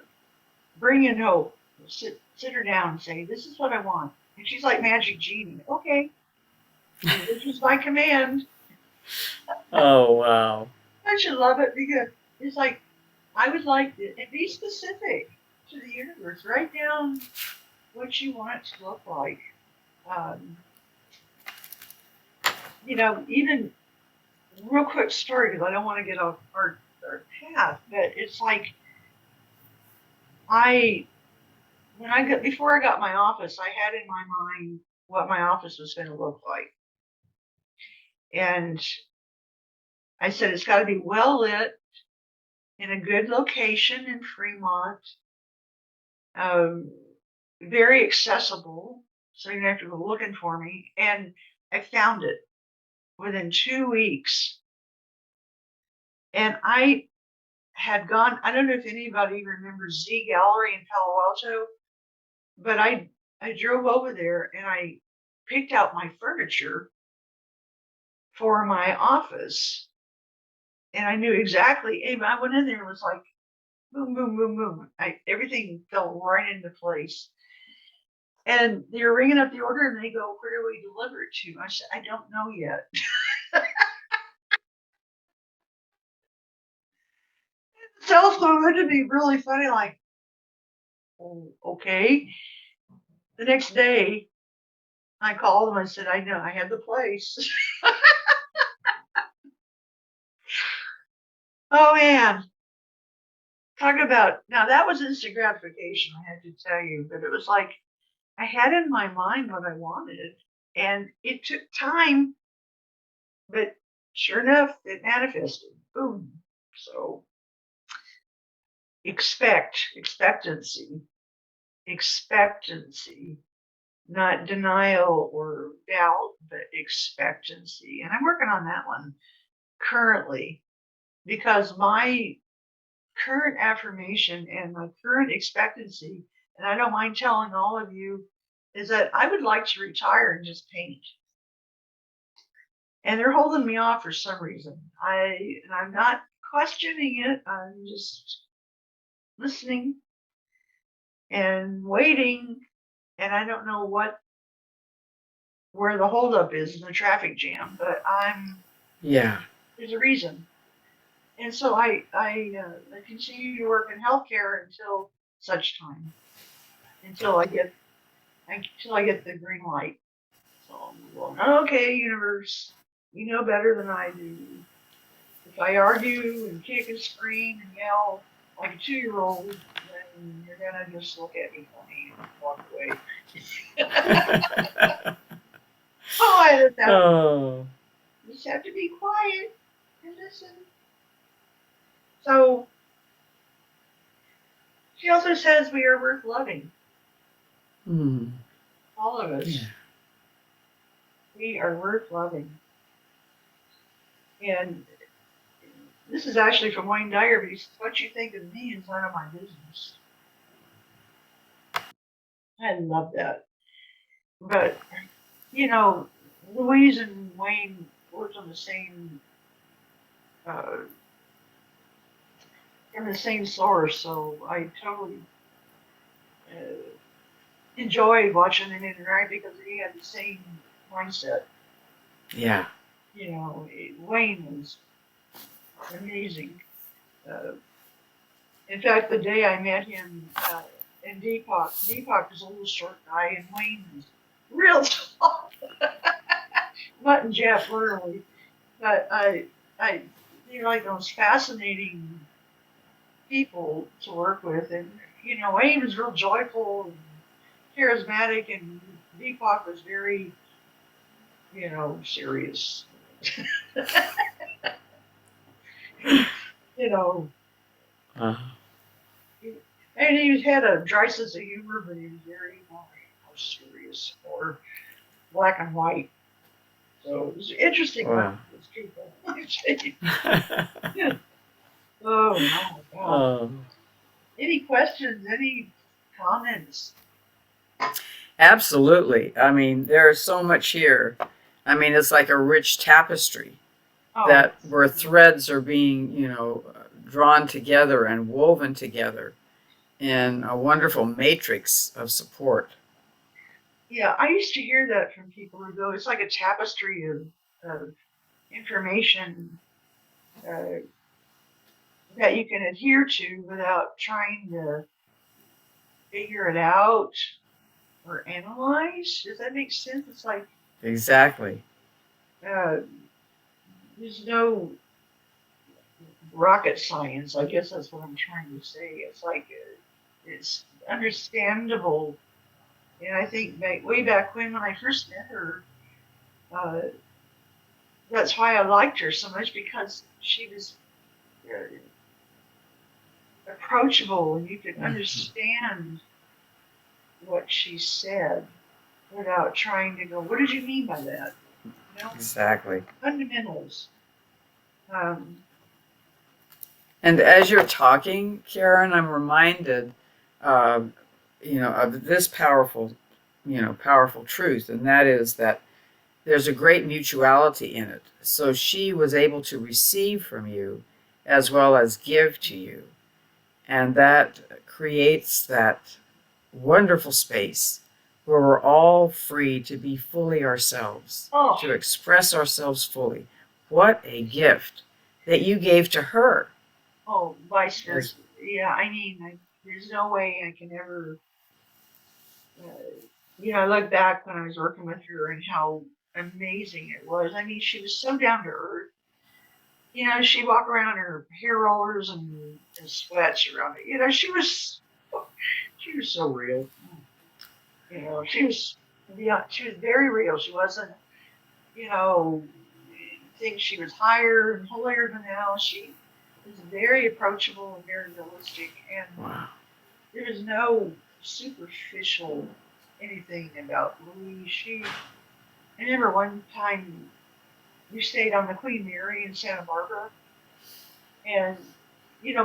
bring in hope. Sit her down and say, this is what I want. And she's like Magic Genie. Okay, this is my command. Oh, wow. I should love it because it's like, I would like to, and be specific to the universe. Write down what you want it to look like. Um, you know, even real quick story because I don't want to get off our path, but it's like I when I got before I got my office, I had in my mind what my office was going to look like, and I said it's got to be well lit in a good location in Fremont, um, very accessible, so you don't have to go looking for me. And I found it within 2 weeks, and I had gone. I don't know if anybody remembers Z Gallery in Palo Alto, but I drove over there and I picked out my furniture for my office, and I knew exactly. And I went in there and was like, boom, boom, boom, boom. Everything fell right into place. And they were ringing up the order, and they go, "Where do we deliver it to?" I said, "I don't know yet." The salesman looked at me really funny, like, "Oh, okay." The next day, I called them. I said, "I know, I had the place." Oh man, talk about now that was instant gratification. I had to tell you, but it was like I had in my mind what I wanted, and it took time, but sure enough, it manifested. Boom. So expectancy, expectancy, not denial or doubt, but expectancy. And I'm working on that one currently because my current affirmation and my current expectancy, and I don't mind telling all of you, is that I would like to retire and just paint. And they're holding me off for some reason. I'm not questioning it. I'm just listening and waiting, and I don't know where the holdup is in the traffic jam, but Yeah. there's a reason. And so I continue to work in healthcare until such time, until I get the green light. So I'm going, okay, universe, you know better than I do. If I argue and kick and scream and yell like a 2-year-old, then you're gonna just look at me funny and walk away. Oh, Oh. you just have to be quiet and listen. So she also says we are worth loving. Hmm. All of us. Yeah. We are worth loving. And this is actually from Wayne Dyer, but he says, what you think of me is none of my business. I love that. But, you know, Louise and Wayne worked on the same uh, from the same source, so I totally uh, enjoyed watching them interact because they had the same mindset. Yeah. You know, Wayne was amazing. Uh, in fact, the day I met him and Deepak was a little short guy, and Wayne was real tall. Mutt and Jeff, literally. But they're like those fascinating people to work with, and Wayne was real joyful and charismatic, and Deepak was very, serious. you know, Uh-huh. and he had a dry sense of humor, but he was very more serious or black and white. So it was interesting working Wow. with those people. Oh my God. Um, Any questions? Any comments? absolutely. I mean, there's so much here. I mean, it's like a rich tapestry Oh, that where threads are being, drawn together and woven together in a wonderful matrix of support. yeah. I used to hear that from people who go, it's like a tapestry of information uh, that you can adhere to without trying to figure it out or analyze. Does that make sense? It's like Exactly. uh, there's no rocket science. I guess that's what I'm trying to say. It's like it's understandable. And I think way back when I first met her, uh, that's why I liked her so much because she was uh, approachable and you could Mhm. understand what she said without trying to go, what did you mean by that? You know, Exactly. fundamentals. Um, And as you're talking, Karen, I'm reminded, uh, of this powerful truth, and that is that there's a great mutuality in it. So she was able to receive from you as well as give to you. And that creates that wonderful space where we're all free to be fully ourselves, oh, to express ourselves fully. What a gift that you gave to her. oh, vice There's, versa. Yeah, I mean, there's no way I can ever, I look back when I was working with her and how amazing it was. I mean, she was so down to earth. She'd walk around in her hair rollers and sweats around it. She was so real. She was, yeah, she was very real. She wasn't, you know, think she was higher and holier than thou. She was very approachable and very realistic, and wow. there was no superficial anything about Louise. I remember one time we stayed on the Queen Mary in Santa Barbara, and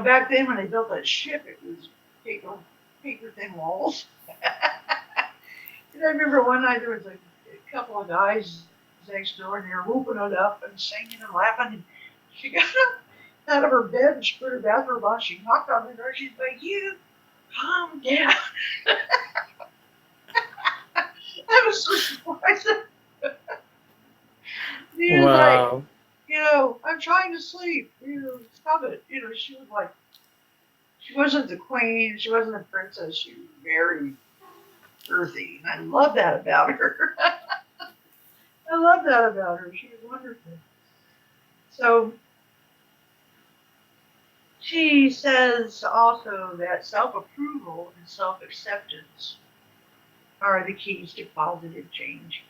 back then when they built that ship, it was paper thin walls. And I remember one night there was a couple of guys next door, and they were whooping it up and singing and laughing. And she got up out of her bed and she put her bathrobe on. She knocked on the door. She's like, "You calm down." I was so surprised. She was like, Wow. "I'm trying to sleep. Stop it." She was like, she wasn't the queen. She wasn't a princess. She was very earthy, and I love that about her. I love that about her. She was wonderful. So she says also that self approval and self acceptance are the keys to positive change.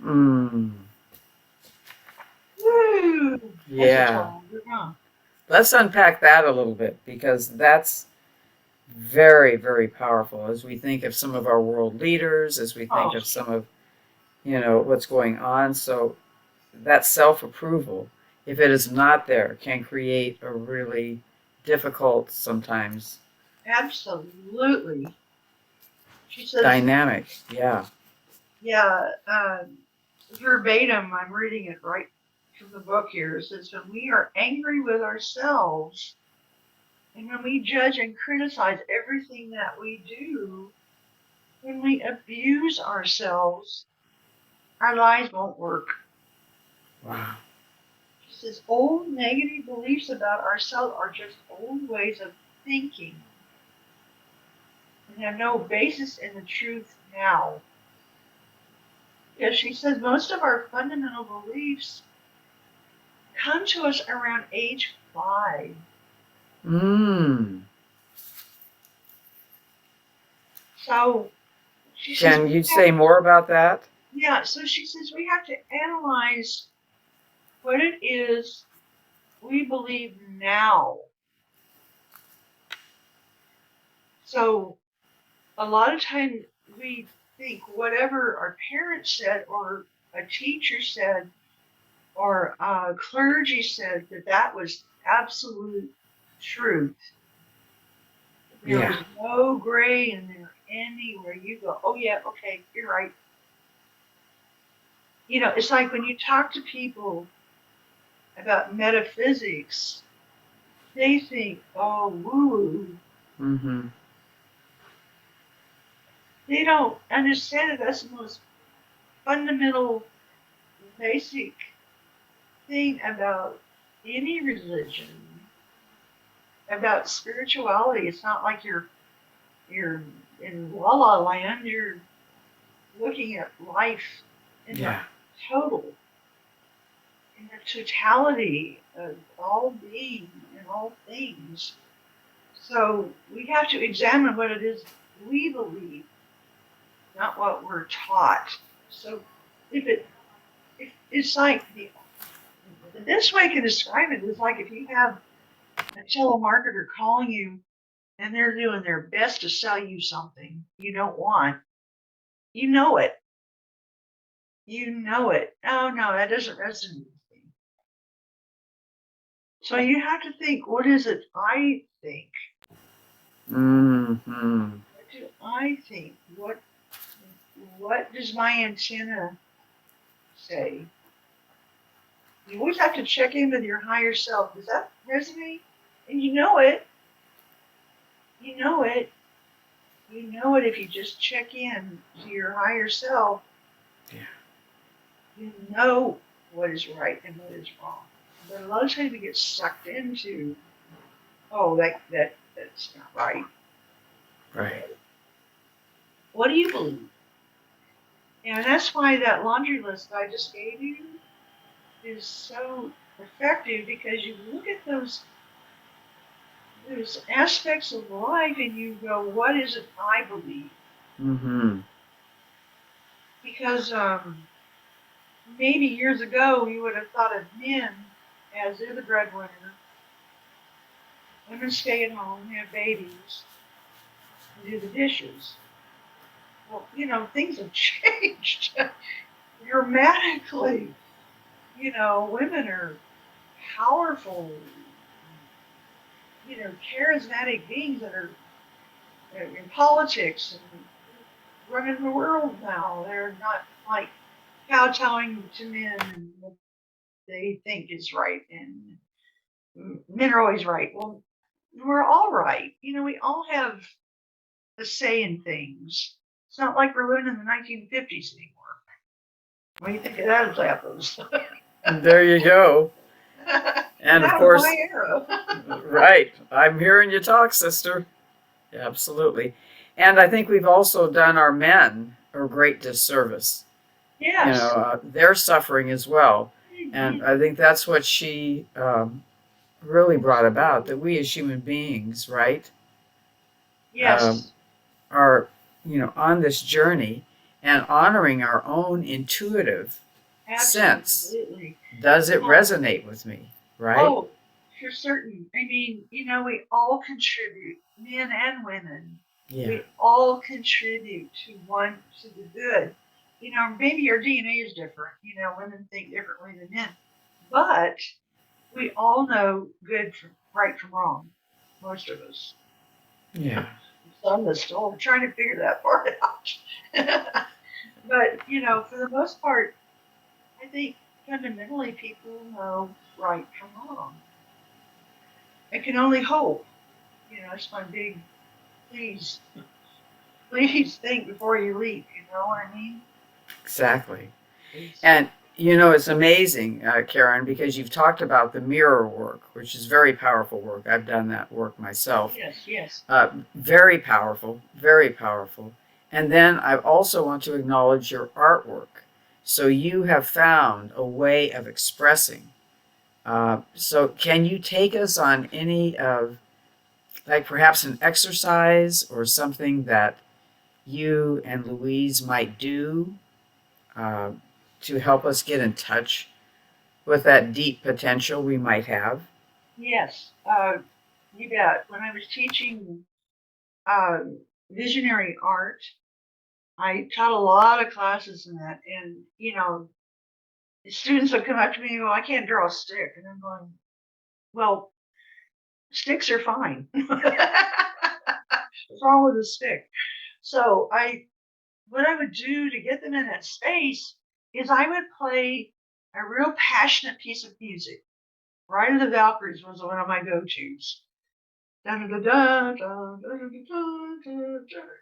Mm, Woo! That's a yeah. tall order, huh? Let's unpack that a little bit because that's very, very powerful as we think of some of our world leaders, as we Oh, think of some of, what's going on. So that self approval, if it is not there, can create a really difficult, sometimes absolutely. She says, dynamic. Yeah. yeah, verbatim, I'm reading it right from the book here. It says, when we are angry with ourselves and when we judge and criticize everything that we do, when we abuse ourselves, our lives won't work. Wow. She says, old negative beliefs about ourselves are just old ways of thinking and have no basis in the truth now. Because she says most of our fundamental beliefs come to us around age 5. So she says, Can you say more about that? yeah, so she says we have to analyze what it is we believe now. So a lot of times we think whatever our parents said or a teacher said or clergy said that was absolute truth. There was Yeah. no gray in there anywhere. You go, oh yeah, okay, you're right. You know, it's like when you talk to people about metaphysics, they think, oh, woo. Mm-hmm. They don't understand it. That's the most fundamental, basic thing about any religion, about spirituality. It's not like you're in La La Land. You're looking at life in the Yeah. total, in the totality of all being and all things. So we have to examine what it is we believe, not what we're taught. So if it's like the best way I can describe it is like if you have a telemarketer calling you and they're doing their best to sell you something you don't want, you know it. You know it. Oh no, that doesn't resonate with me. So you have to think, what is it I think? Mm-hmm. What do I think? What does my antenna say? You always have to check in with your higher self. Does that resonate? And you know it. You know it. You know it if you just check in to your higher self. Yeah. You know what is right and what is wrong. But a lot of times we get sucked into, oh, that's not right. Right. What do you believe? And that's why that laundry list I just gave you is so effective because you look at those aspects of life and you go, what is it I believe? Mm-hmm. Because maybe years ago you would have thought of men as they're the breadwinner, women stay at home, have babies, and do the dishes. Well, you know, things have changed dramatically. You know, women are powerful, you know, charismatic beings that are in politics and running the world now. They're not like kowtowing to men and what they think is right, and men are always right. Well, we're all right. You know, we all have a say in things. It's not like we're living in the 1950s anymore. What do you think of that example? There you go. And of That was my course, era. right. I'm hearing you talk, sister. Absolutely. And I think we've also done our men a great disservice. You know, Yes. they're suffering as well. And Mhm. I think that's what she really brought about, that we as human beings, right, um, Yes. are, on this journey and honoring our own intuitive sense. Absolutely. Does it Oh, resonate with me, right? oh, for certain. I mean, you know, we all contribute, men and women. Yeah. We all contribute to the good. You know, maybe our DNA is different. You know, women think differently than men, but we all know good from right from wrong. Most of us. Yeah. Some of us still trying to figure that part out. But you know, for the most part, I think fundamentally people know right from wrong. I can only hope. It's my big please, please think before you leap. You know what I mean? Exactly. It's, And you know, it's amazing, Karen, because you've talked about the mirror work, which is very powerful work. I've done that work myself. yes, yes, Very powerful, very powerful. And then I also want to acknowledge your artwork. So you have found a way of expressing. So can you take us on any of, like perhaps an exercise or something that you and Louise might do uh, to help us get in touch with that deep potential we might have? yes. You bet. When I was teaching uh, visionary art, I taught a lot of classes in that, and the students would come up to me, well, I can't draw a stick, and I'm going, well, sticks are fine. What's wrong with a stick? So what I would do to get them in that space is I would play a real passionate piece of music. Ride of the Valkyries was one of my go-tos.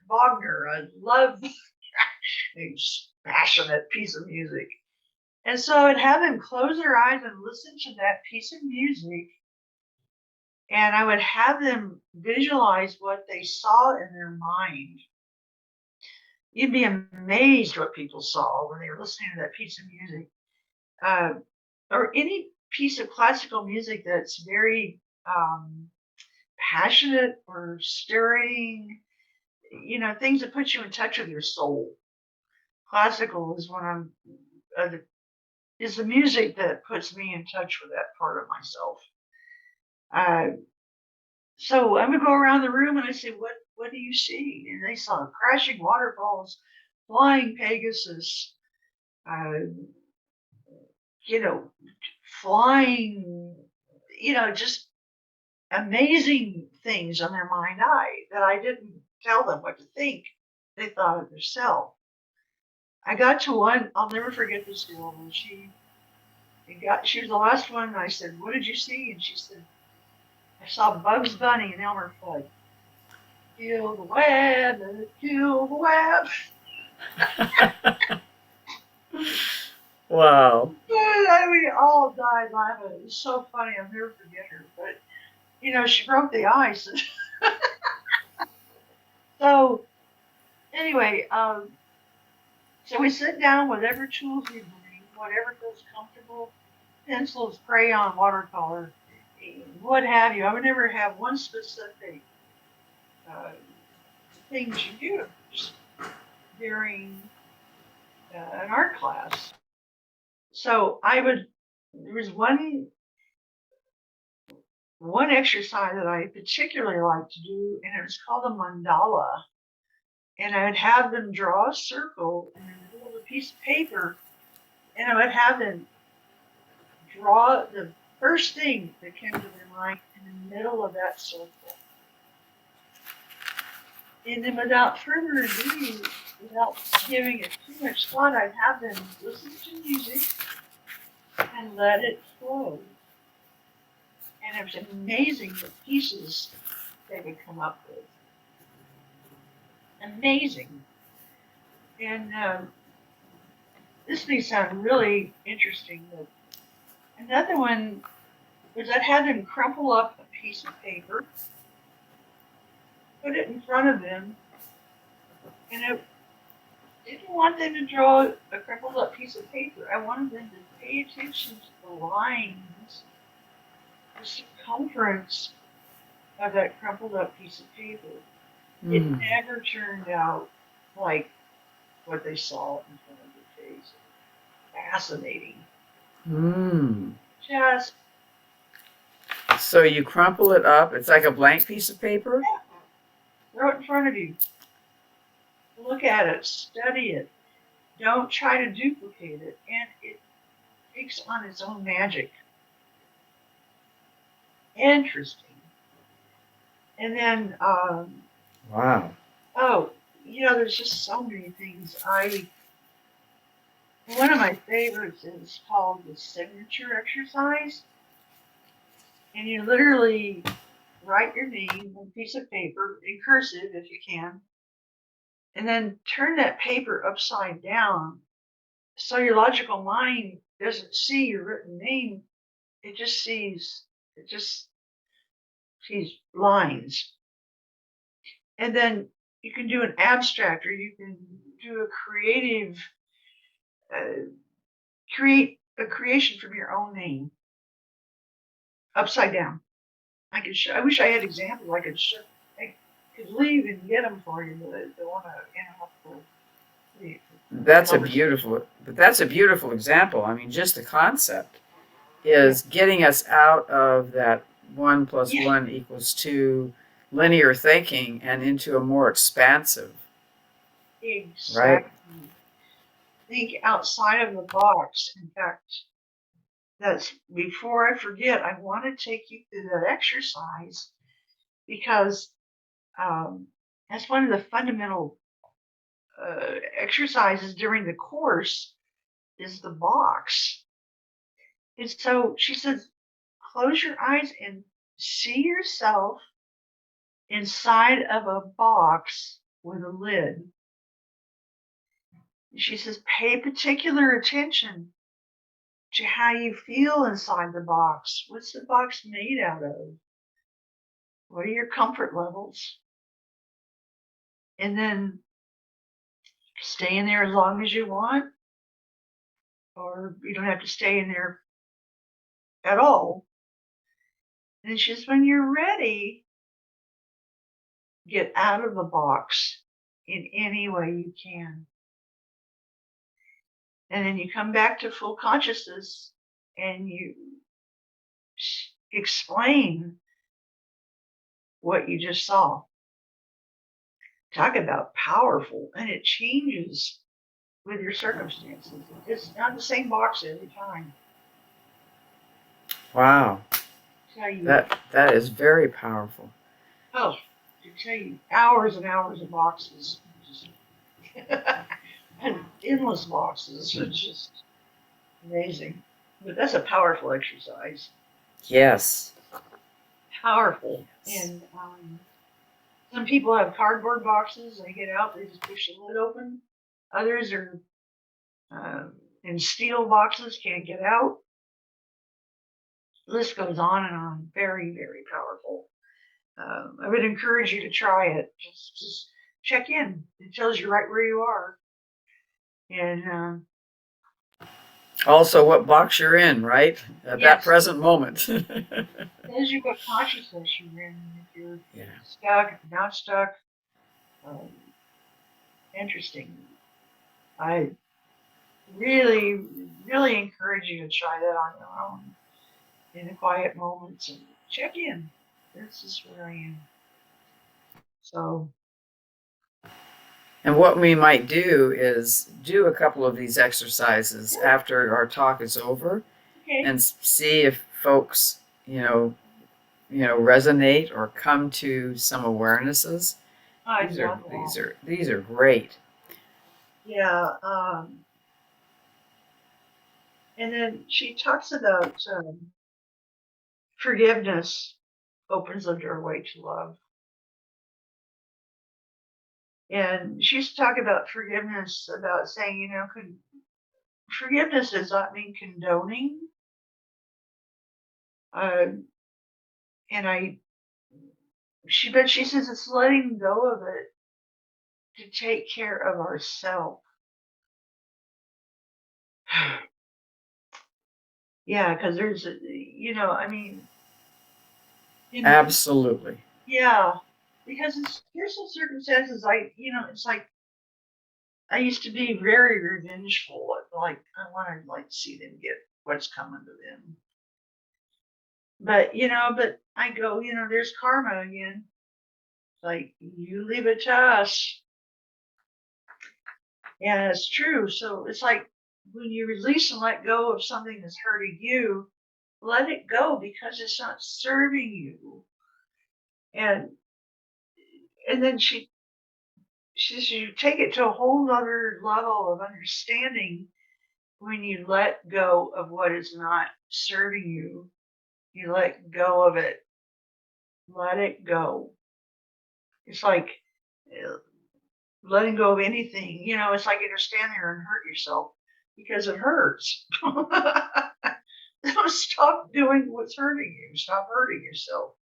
Wagner, I love a passionate piece of music. And so I'd have them close their eyes and listen to that piece of music. And I would have them visualize what they saw in their mind. You'd be amazed what people saw when they were listening to that piece of music. Uh, or any piece of classical music that's very passionate or stirring, things that put you in touch with your soul. Classical is one of is the music that puts me in touch with that part of myself. Uh, so I would go around the room and I say, what do you see? And they saw crashing waterfalls, flying Pegasus, uh, you know, flying, just amazing things on their mind eye that I didn't tell them what to think. They thought of themselves. I got to one, I'll never forget this girl. When she was the last one, and I said, what did you see? And she said, I saw Bugs Bunny and Elmer Fudd. Kill the web, kill the web. Wow. We all died laughing. It was so funny. I'll never forget her. But, she broke the ice. So, anyway, so we sit down, whatever tools we bring, whatever feels comfortable, pencils, crayon, watercolor, what have you. I would never have one specific uh, things you do during an art class. So there was one exercise that I particularly like to do, and it was called a mandala. And I would have them draw a circle in the middle of a piece of paper, and I would have them draw the first thing that came to their mind in the middle of that circle. And then without further ado, without giving it too much thought, I'd have them listen to music and let it flow. And it was amazing the pieces they would come up with. Amazing. And this may sound really interesting, but another one was I'd have them crumple up a piece of paper, put it in front of them, and I didn't want them to draw a crumpled up piece of paper. I wanted them to pay attention to the lines, the circumference of that crumpled up piece of paper. It never turned out like what they saw in front of their face. Fascinating. Just So you crumple it up. It's like a blank piece of paper? throw it in front of you. Look at it. Study it. Don't try to duplicate it. And it takes on its own magic. Interesting. And then, Wow. oh, there's just so many things. One of my favorites is called the signature exercise. And you literally write your name on a piece of paper in cursive if you can, and then turn that paper upside down so your logical mind doesn't see your written name. It just sees lines. And then you can do an abstract, or you can do a creative, uh, create a creation from your own name upside down. I wish I had examples. I could leave and get them for you, but I don't want to interrupt the That's a conversation. beautiful, but that's a beautiful example. I mean, just the concept Yeah, is getting us out of that one plus yeah, one equals two linear thinking and into a more expansive, right? exactly. Think outside of the box. In fact, that's before I forget. I want to take you through that exercise because um, that's one of the fundamental exercises during the course is the box. And so she says, close your eyes and see yourself inside of a box with a lid. She says, pay particular attention to how you feel inside the box. What's the box made out of? What are your comfort levels? And then stay in there as long as you want, or you don't have to stay in there at all. And it's just when you're ready, get out of the box in any way you can. And then you come back to full consciousness and you explain what you just saw. Talk about powerful, and it changes with your circumstances. It's not the same box every time. Wow, Tell you, that is very powerful. oh, to tell you hours and hours of boxes, just and endless boxes. It's just amazing. But that's a powerful exercise. Yes, Powerful. yes. And some people have cardboard boxes. They get out, they just push the lid open. Others are in steel boxes, can't get out. The list goes on and on. Very, very powerful. I would encourage you to try it. Just check in. It tells you right where you are. And Also, what box you're in, right? At that yes, present moment. tells you what consciousness you're in. If you're Yeah. stuck, if you're not stuck. Um, Interesting. I really, really encourage you to try that on your own in the quiet moments and check in. This is where I am. So, And what we might do is do a couple of these exercises sure. after our talk is over Okay. and see if folks, resonate or come to some awarenesses. I'd These are love that. these are these are great. Yeah. And then she talks about forgiveness opens the doorway to love. And she used to talk about forgiveness, about saying, forgiveness does not mean condoning. Uh, and but she says it's letting go of it to take care of ourselves. Yeah, because I mean, in Absolutely. yeah, because there's some circumstances it's like I used to be very revengeful. Like I want to see them get what's coming to them. But I go, there's karma again. Like you leave it to us. And it's true. So it's like when you release and let go of something that's hurting you, let it go because it's not serving you. And and then she says you take it to a whole other level of understanding when you let go of what is not serving you, you let go of it. Let it go. It's like letting go of anything. It's like you just stand there and hurt yourself because it hurts. Stop doing what's hurting you. Stop hurting yourself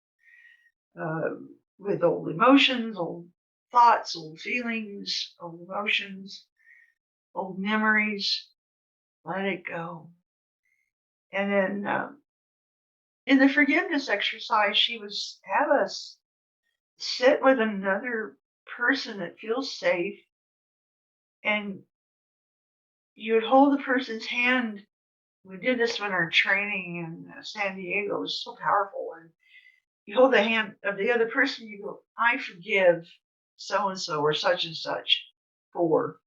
with old emotions, old thoughts, old feelings, old emotions, old memories. Let it go. And then in the forgiveness exercise, she was have us sit with another person that feels safe, and you would hold the person's hand. We did this when our training in San Diego. It was so powerful. And you hold the hand of the other person, you go, I forgive so and so or such and such for.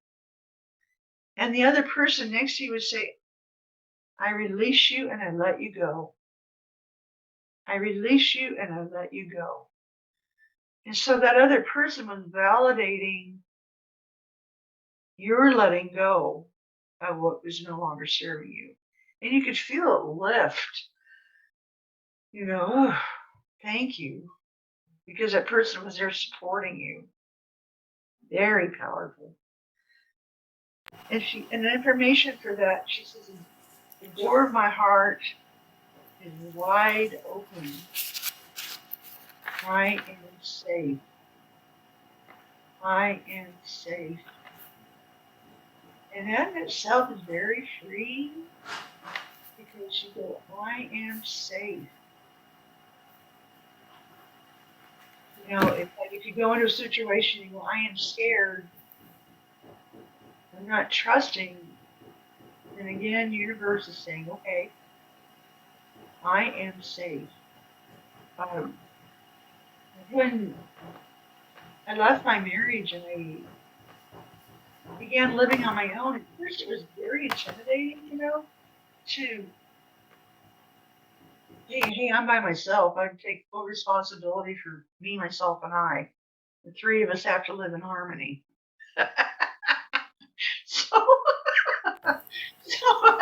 And the other person next to you would say, I release you and I let you go. I release you and I let you go. And so that other person was validating your letting go of what was no longer serving you. And you could feel it lift, oh, thank you. Because that person was there supporting you. Very powerful. And the information for that, she says, the door of my heart is wide open. I am safe. I am safe. And that in itself is very free, because you go, I am safe. If you go into a situation, you go, I am scared. I'm not trusting. And again, the universe is saying, okay, I am safe. When I left my marriage and I began living on my own, at first it was very intimidating, to, hey, I'm by myself. I take full responsibility for me, myself, and I. The three of us have to live in harmony. so, so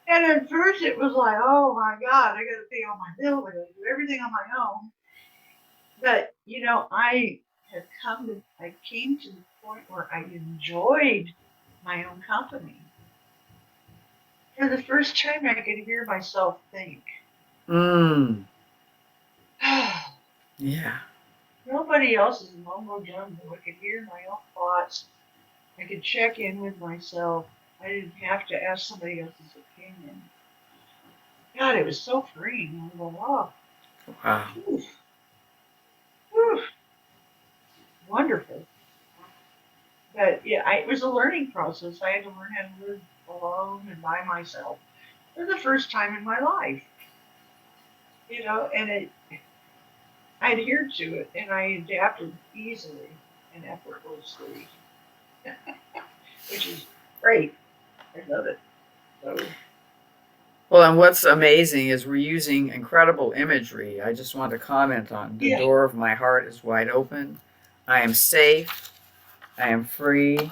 and at first it was like, oh my God, I got to pay all my bills. I got to do everything on my own. But, I came to the point where I enjoyed my own company. For the first time, I could hear myself think. Yeah. Nobody else's mumbo jumbo. I could hear my own thoughts. I could check in with myself. I didn't have to ask somebody else's opinion. God, it was so freeing. I go, oh, Wow. Oof. Oof. Wonderful. But yeah, it was a learning process. I had to learn how to live alone and by myself for the first time in my life. And I adhered to it, and I adapted easily and effortlessly, which is great. I love it. So. Well, and what's amazing is we're using incredible imagery. I just want to comment on the door of my heart is wide open. I am safe. I am free.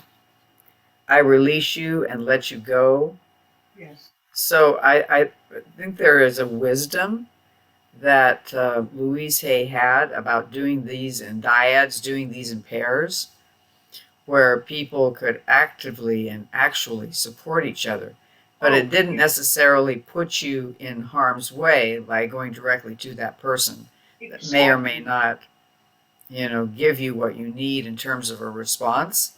I release you and let you go. Yes. So I think there is a wisdom that Louise Hay had about doing these in dyads, doing these in pairs, where people could actively and actually support each other. But it didn't necessarily put you in harm's way by going directly to that person that may or may not, give you what you need in terms of a response,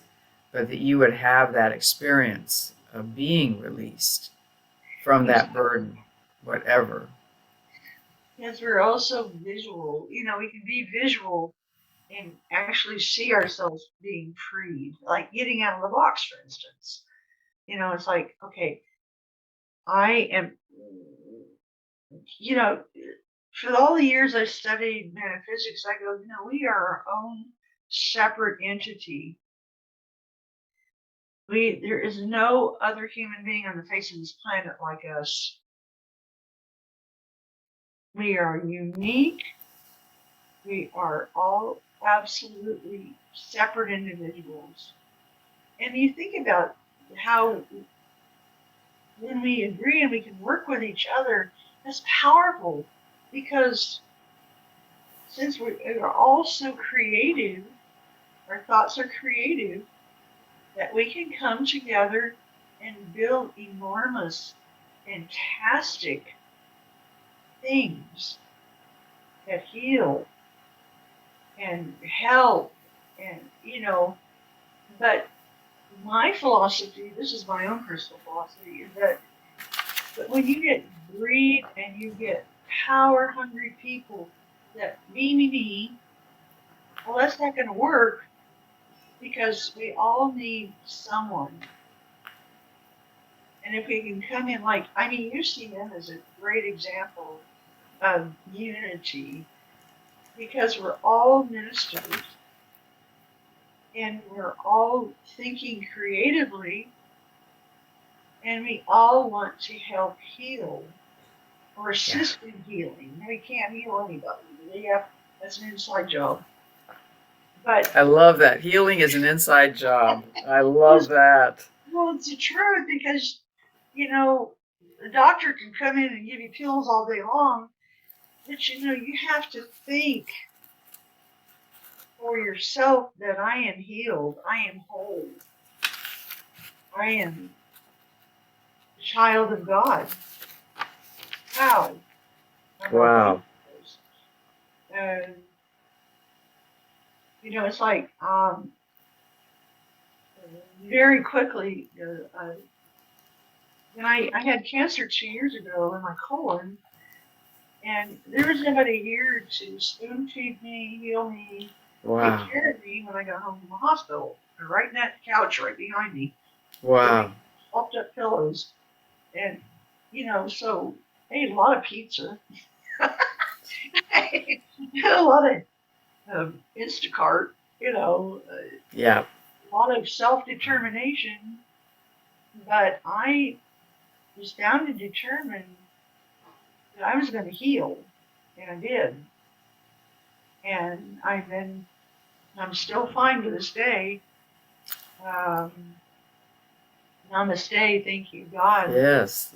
but that you would have that experience of being released from that burden, whatever. Yes, we're also visual. We can be visual and actually see ourselves being freed, like getting out of the box, for instance. It's like, okay, I am, for all the years I studied metaphysics, I go, we are our own separate entity. There is no other human being on the face of this planet like us. We are unique. We are all absolutely separate individuals. And you think about how when we agree and we can work with each other, that's powerful because since we are all so creative, our thoughts are creative, that we can come together and build enormous, fantastic things that heal and help and, but my philosophy, this is my own personal philosophy, is that when you get greed and you get power hungry people that me, well, that's not going to work because we all need someone. And if we can come in you see them as a great example of unity because we're all ministers and we're all thinking creatively and we all want to help heal or assist in healing. We can't heal anybody. That's an inside job. But I love that. Healing is an inside job. I love that. Well, it's the truth because, the doctor can come in and give you pills all day long, but you have to think for yourself that I am healed, I am whole, I am a child of God. Wow. Wow. It's like very quickly, when I had cancer 2 years ago in my colon, and there was nobody here to spoon feed me, heal me, take care of me when I got home from the hospital. They're right in that couch right behind me. Wow. Popped up pillows. And, so I ate a lot of pizza. I ate a lot of Instacart, Yeah. a lot of self-determination. But I was bound and determined that I was going to heal. And I did. And I'm still fine to this day. Namaste, thank you, God. Yes.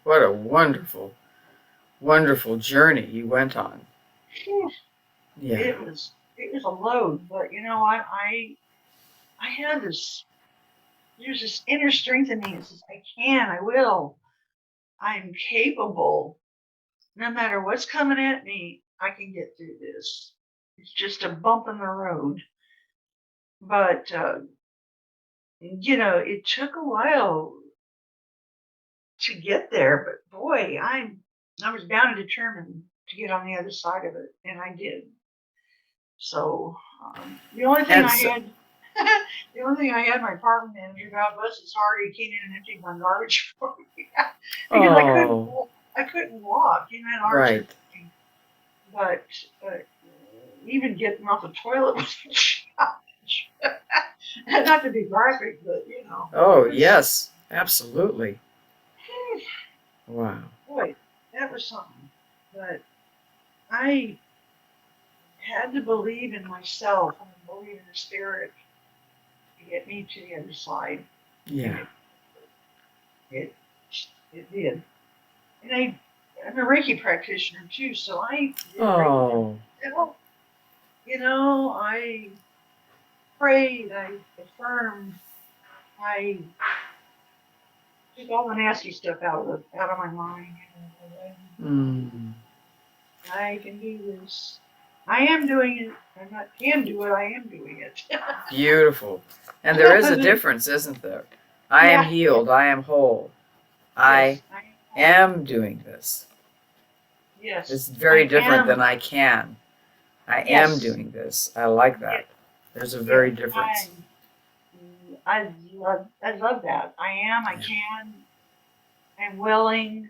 What a wonderful, wonderful journey you went on. Yeah. It was a load, but I had there's this inner strength in me that says I will, I'm capable. No matter what's coming at me, I can get through this. It's just a bump in the road. But it took a while to get there, but boy, I was bound and determined to get on the other side of it, and I did. So the only thing I had my apartment manager, God bless his heart, he came in and emptied my garbage for me because I couldn't walk. That arms but even getting off the toilet was a challenge. Not to be graphic, but Oh yes, absolutely. Wow. Boy, that was something. But I had to believe in myself and believe in the spirit to get me to the other side. Yeah. It did. And I'm a Reiki practitioner too, so I did Reiki. I prayed, I affirmed, I took all the nasty stuff out of my mind. I can do this. I am doing it. I'm not can do it. I am doing it. Beautiful. And there is a difference, isn't there? I am healed. I am whole. I am doing this. Yes. It's very different than I can. I am doing this. I like that. There's a very difference. I love that. I am. I can. I'm willing.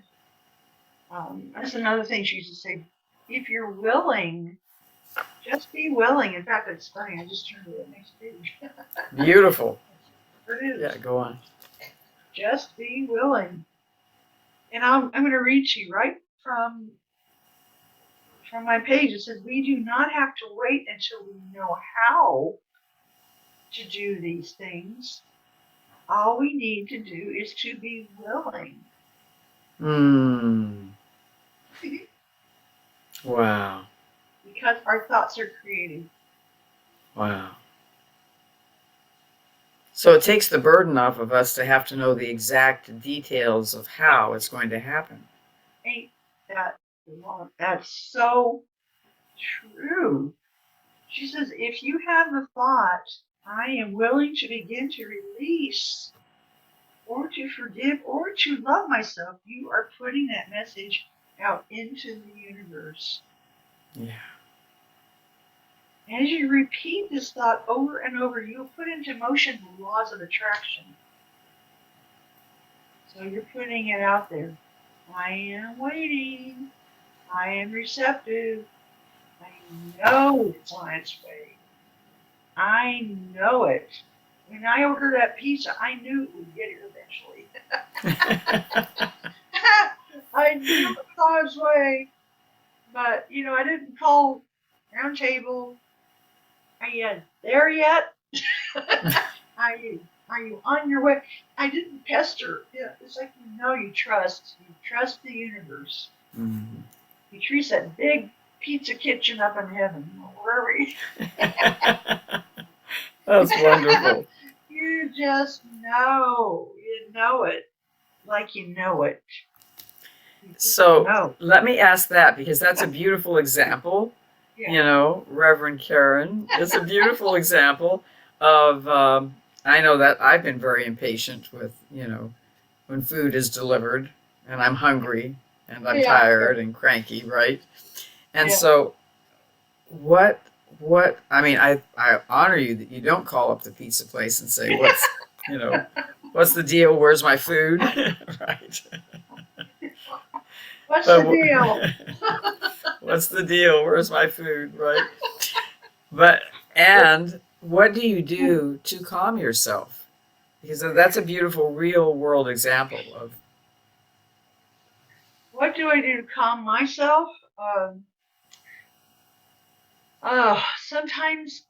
That's another thing she used to say. If you're willing, just be willing. In fact, it's funny. I just turned to the next page. Beautiful. It is. Yeah, go on. Just be willing. And I'm going to read to you right from my page. It says, we do not have to wait until we know how to do these things. All we need to do is to be willing. Hmm. Wow. Because our thoughts are creative. Wow. So it takes the burden off of us to have to know the exact details of how it's going to happen. Ain't that that's so true. She says, if you have the thought, I am willing to begin to release or to forgive or to love myself, you are putting that message out into the universe. Yeah. As you repeat this thought over and over, you'll put into motion the laws of attraction. So you're putting it out there. I am waiting. I am receptive. I know it's on its way. I know it. When I ordered that pizza, I knew it would get here eventually. I knew it was on its way. But, I didn't call round table. Are you there yet? Are you on your way? I didn't pester. Yeah, it's like you trust. You trust the universe. Mm. You trust that big pizza kitchen up in heaven, wherever you. That's wonderful. You just know. You know it. Like you know it. So let me ask that, because that's a beautiful example. Yeah. Reverend Karen, it's a beautiful example of, I know that I've been very impatient with, when food is delivered and I'm hungry and I'm tired and cranky, right? And so what, I mean, I honor you that you don't call up the pizza place and say, what's the deal? Where's my food? Right. What's the deal? What's the deal? Where's my food? Right. And what do you do to calm yourself? Because that's a beautiful real world example of. What do I do to calm myself? Sometimes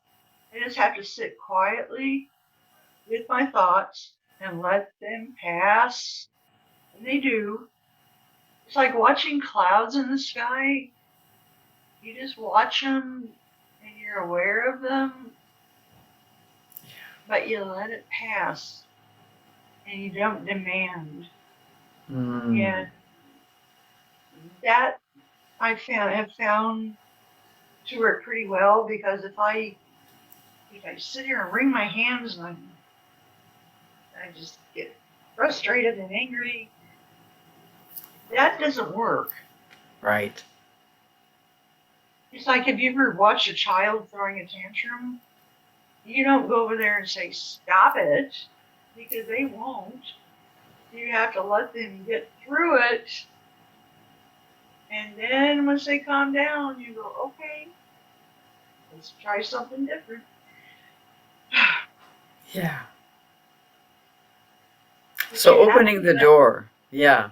I just have to sit quietly with my thoughts and let them pass. And they do. It's like watching clouds in the sky. You just watch them and you're aware of them, but you let it pass and you don't demand. And that have found to work pretty well, because if I sit here and wring my hands and I just get frustrated and angry, that doesn't work. Right. It's like, have you ever watched a child throwing a tantrum? You don't go over there and say, stop it, because they won't. You have to let them get through it. And then once they calm down, you go, okay, let's try something different. Yeah. So opening the door. Yeah.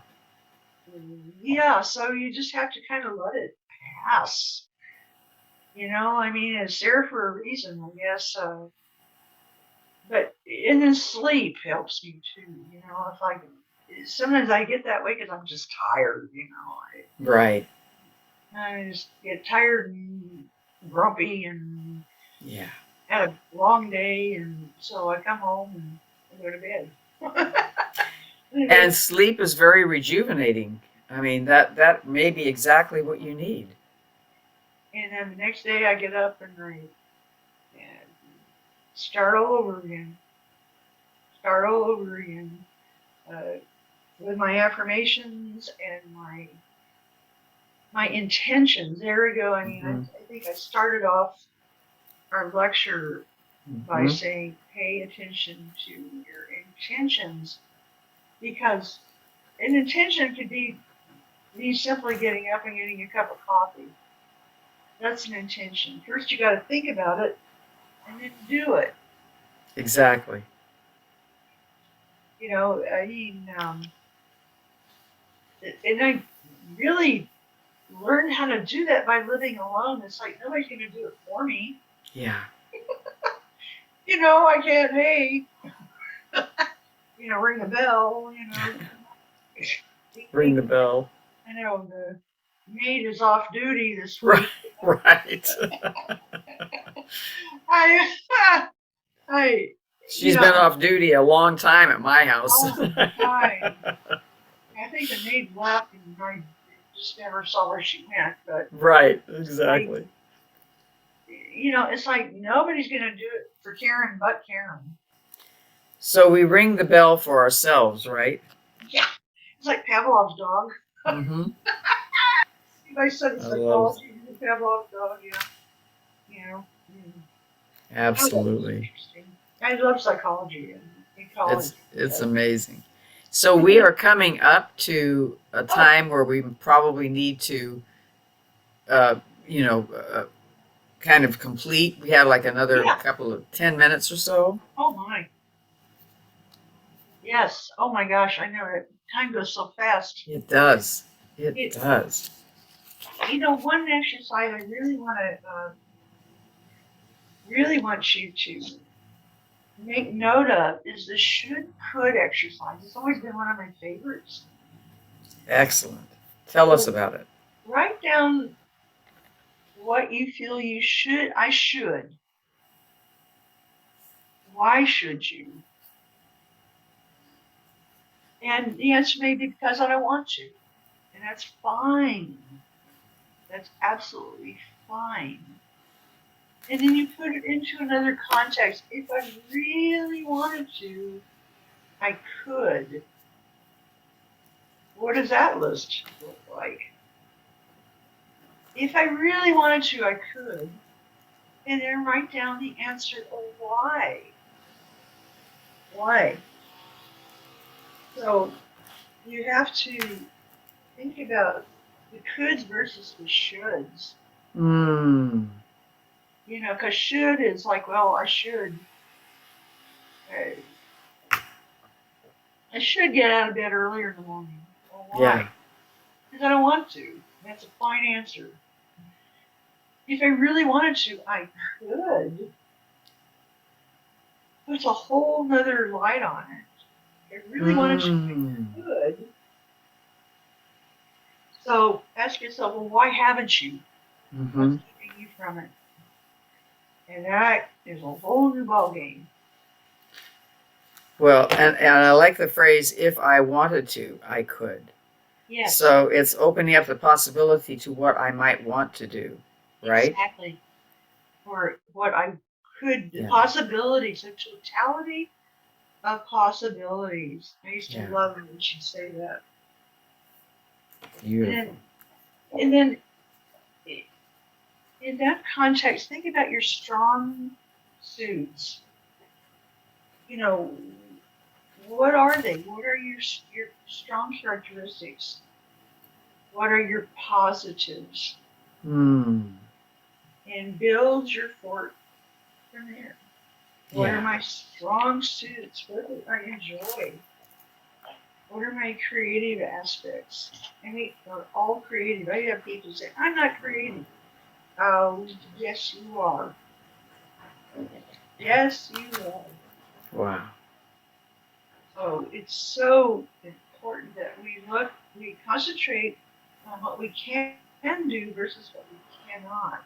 Yeah, so you just have to kind of let it pass. I mean, it's there for a reason, I guess. But and then sleep helps me too. If sometimes I get that way because I'm just tired. Right. I just get tired and grumpy and yeah, had a long day, and so I come home and go to bed. And sleep is very rejuvenating. I mean, that may be exactly what you need. And then the next day I get up and I start all over again. With my affirmations and my intentions. There we go. I mean, I think I started off our lecture by saying, pay attention to your intentions, because an intention could be simply getting up and getting a cup of coffee. That's an intention. First, you got to think about it and then do it. Exactly. And I really learned how to do that by living alone. It's like nobody's going to do it for me. Yeah. I can't, hey, ring a bell, Ring the bell. I know the maid is off duty this Right. week. Right. I, I, She's been off duty a long time at my house. all the time. I think the maid left and I just never saw where she went. But Right, exactly. it's like nobody's going to do it for Karen but Karen. So we ring the bell for ourselves, right? Yeah. It's like Pavlov's dog. Mm-hmm. I study psychology, Pavlov's dog, yeah. Absolutely. I love psychology and ecology. It's amazing. So we are coming up to a time where we probably need to, uh, you know, uh, kind of complete. We have like another couple of 10 minutes or so. Oh my. Yes. Oh my gosh. I know it. Time goes so fast. It does. It does. One exercise I really want you to make note of is the should could exercise. It's always been one of my favorites. Excellent. Tell us about it. Write down what you feel you should. I should. Why should you? And the answer may be because I don't want to. And that's fine. That's absolutely fine. And then you put it into another context. If I really wanted to, I could. What does that list look like? If I really wanted to, I could. And then write down the answer of why. Why? So you have to think about the coulds versus the shoulds. Because should is like, well, I should get out of bed earlier in the morning. Well, why? Yeah. Because I don't want to. That's a fine answer. If I really wanted to, I could. Puts a whole nother light on it. If I really wanted to, I could. So ask yourself, well, why haven't you? What's keeping you from it? And that is a whole new ballgame. Well, and I like the phrase, if I wanted to, I could. Yes. So it's opening up the possibility to what I might want to do, right? Exactly. Or what I could, possibilities, a totality of possibilities. I used to love it when she'd say that. Beautiful. And then in that context, think about your strong suits. What are they? What are your strong characteristics? What are your positives? And build your fort from there. What are my strong suits? What do I enjoy? What are my creative aspects? I mean, they're all creative. I have people say, I'm not creative. Oh, yes, you are. Yes, you are. Wow. So it's so important that we concentrate on what we can do versus what we cannot.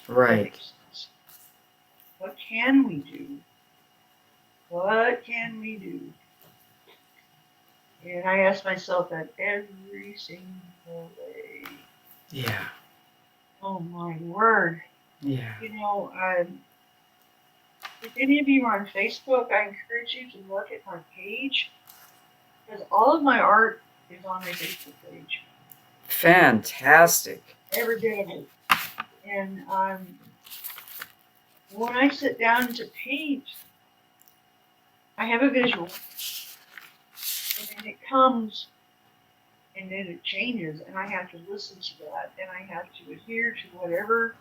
Right. What can we do? What can we do? And I ask myself that every single day. Yeah. Oh my word. Yeah. If any of you are on Facebook, I encourage you to look at my page because all of my art is on my Facebook page. Fantastic. Every bit of it. And when I sit down to paint, I have a visual. And then it comes and then it changes and I have to listen to that and I have to adhere to whatever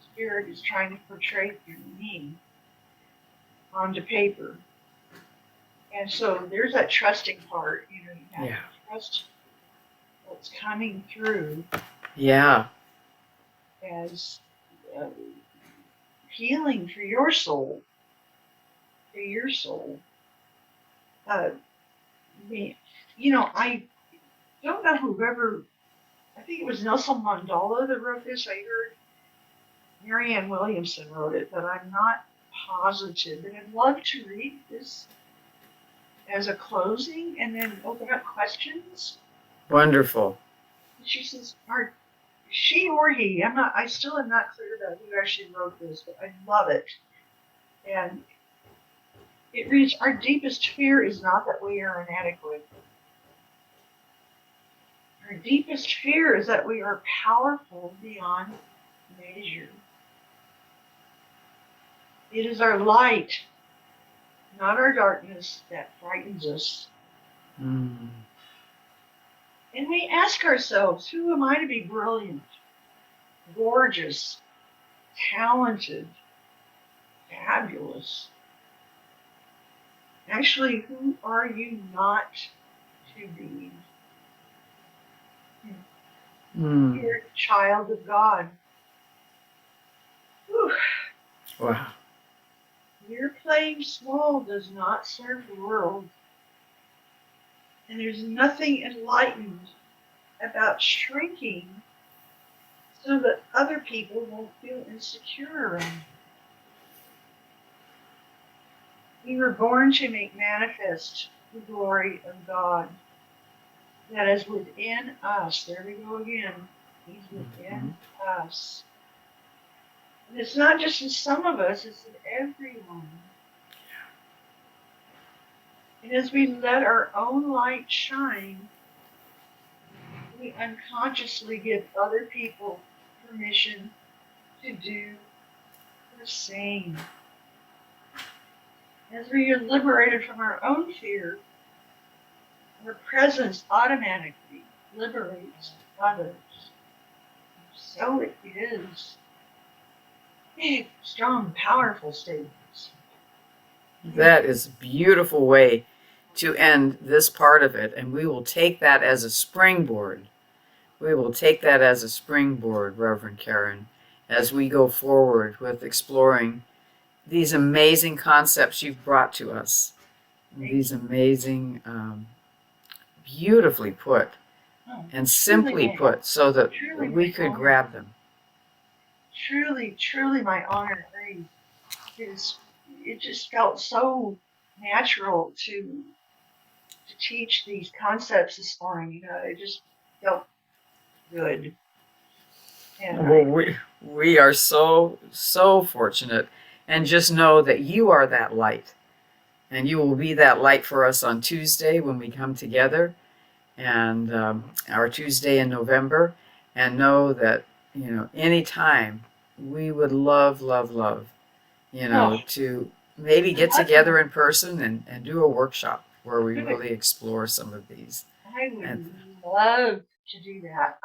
spirit is trying to portray through me onto paper. And so there's that trusting part, you have to trust what's coming through. Yeah. As healing for your soul. I don't know whoever, I think it was Nelson Mandela that wrote this. I heard Marianne Williamson wrote it, but I'm not positive. But I'd love to read this as a closing and then open up questions. Wonderful. She says, "Are she or he?" I still am not clear about who actually wrote this, but I love it. And it reads, "Our deepest fear is not that we are inadequate. Our deepest fear is that we are powerful beyond measure. It is our light, not our darkness, that frightens us." Mm. And we ask ourselves, who am I to be brilliant, gorgeous, talented, fabulous? Actually, who are you not to be? Mm. You're a child of God. Whew. Wow. Your playing small does not serve the world. And there's nothing enlightened about shrinking so that other people won't feel insecure around you. We were born to make manifest the glory of God that is within us. There we go again. He's within us. And it's not just in some of us, it's in everyone. And as we let our own light shine, we unconsciously give other people permission to do the same. As we are liberated from our own fear, our presence automatically liberates others. So it is. Big, strong, powerful statements. That is a beautiful way to end this part of it, and we will take that as a springboard. We will take that as a springboard, Reverend Karen, as we go forward with exploring these amazing concepts you've brought to us. These amazing, beautifully put and simply put so that we could grab them. Truly, truly my honor. It just felt so natural to teach these concepts this morning. It just felt good. And well, we are so fortunate, and just know that you are that light, and you will be that light for us on Tuesday when we come together, and our Tuesday in November, and know that anytime we would love to maybe get together in person and do a workshop where we really explore some of these. I would love to do that.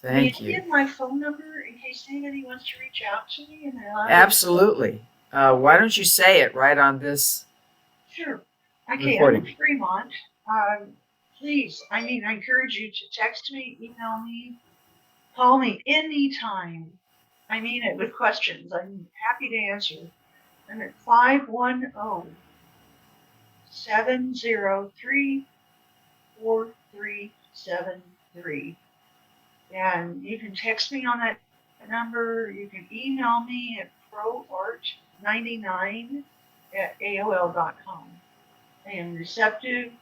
Thank you. Give my phone number in case anybody wants to reach out to me. Absolutely. Why don't you say it right on this? Sure. Okay, recording. I'm in Fremont. Please, I encourage you to text me, email me, call me anytime. I mean it with questions. I'm happy to answer. I'm at 510-703-4373. And you can text me on that number. You can email me at proart99@aol.com. I am receptive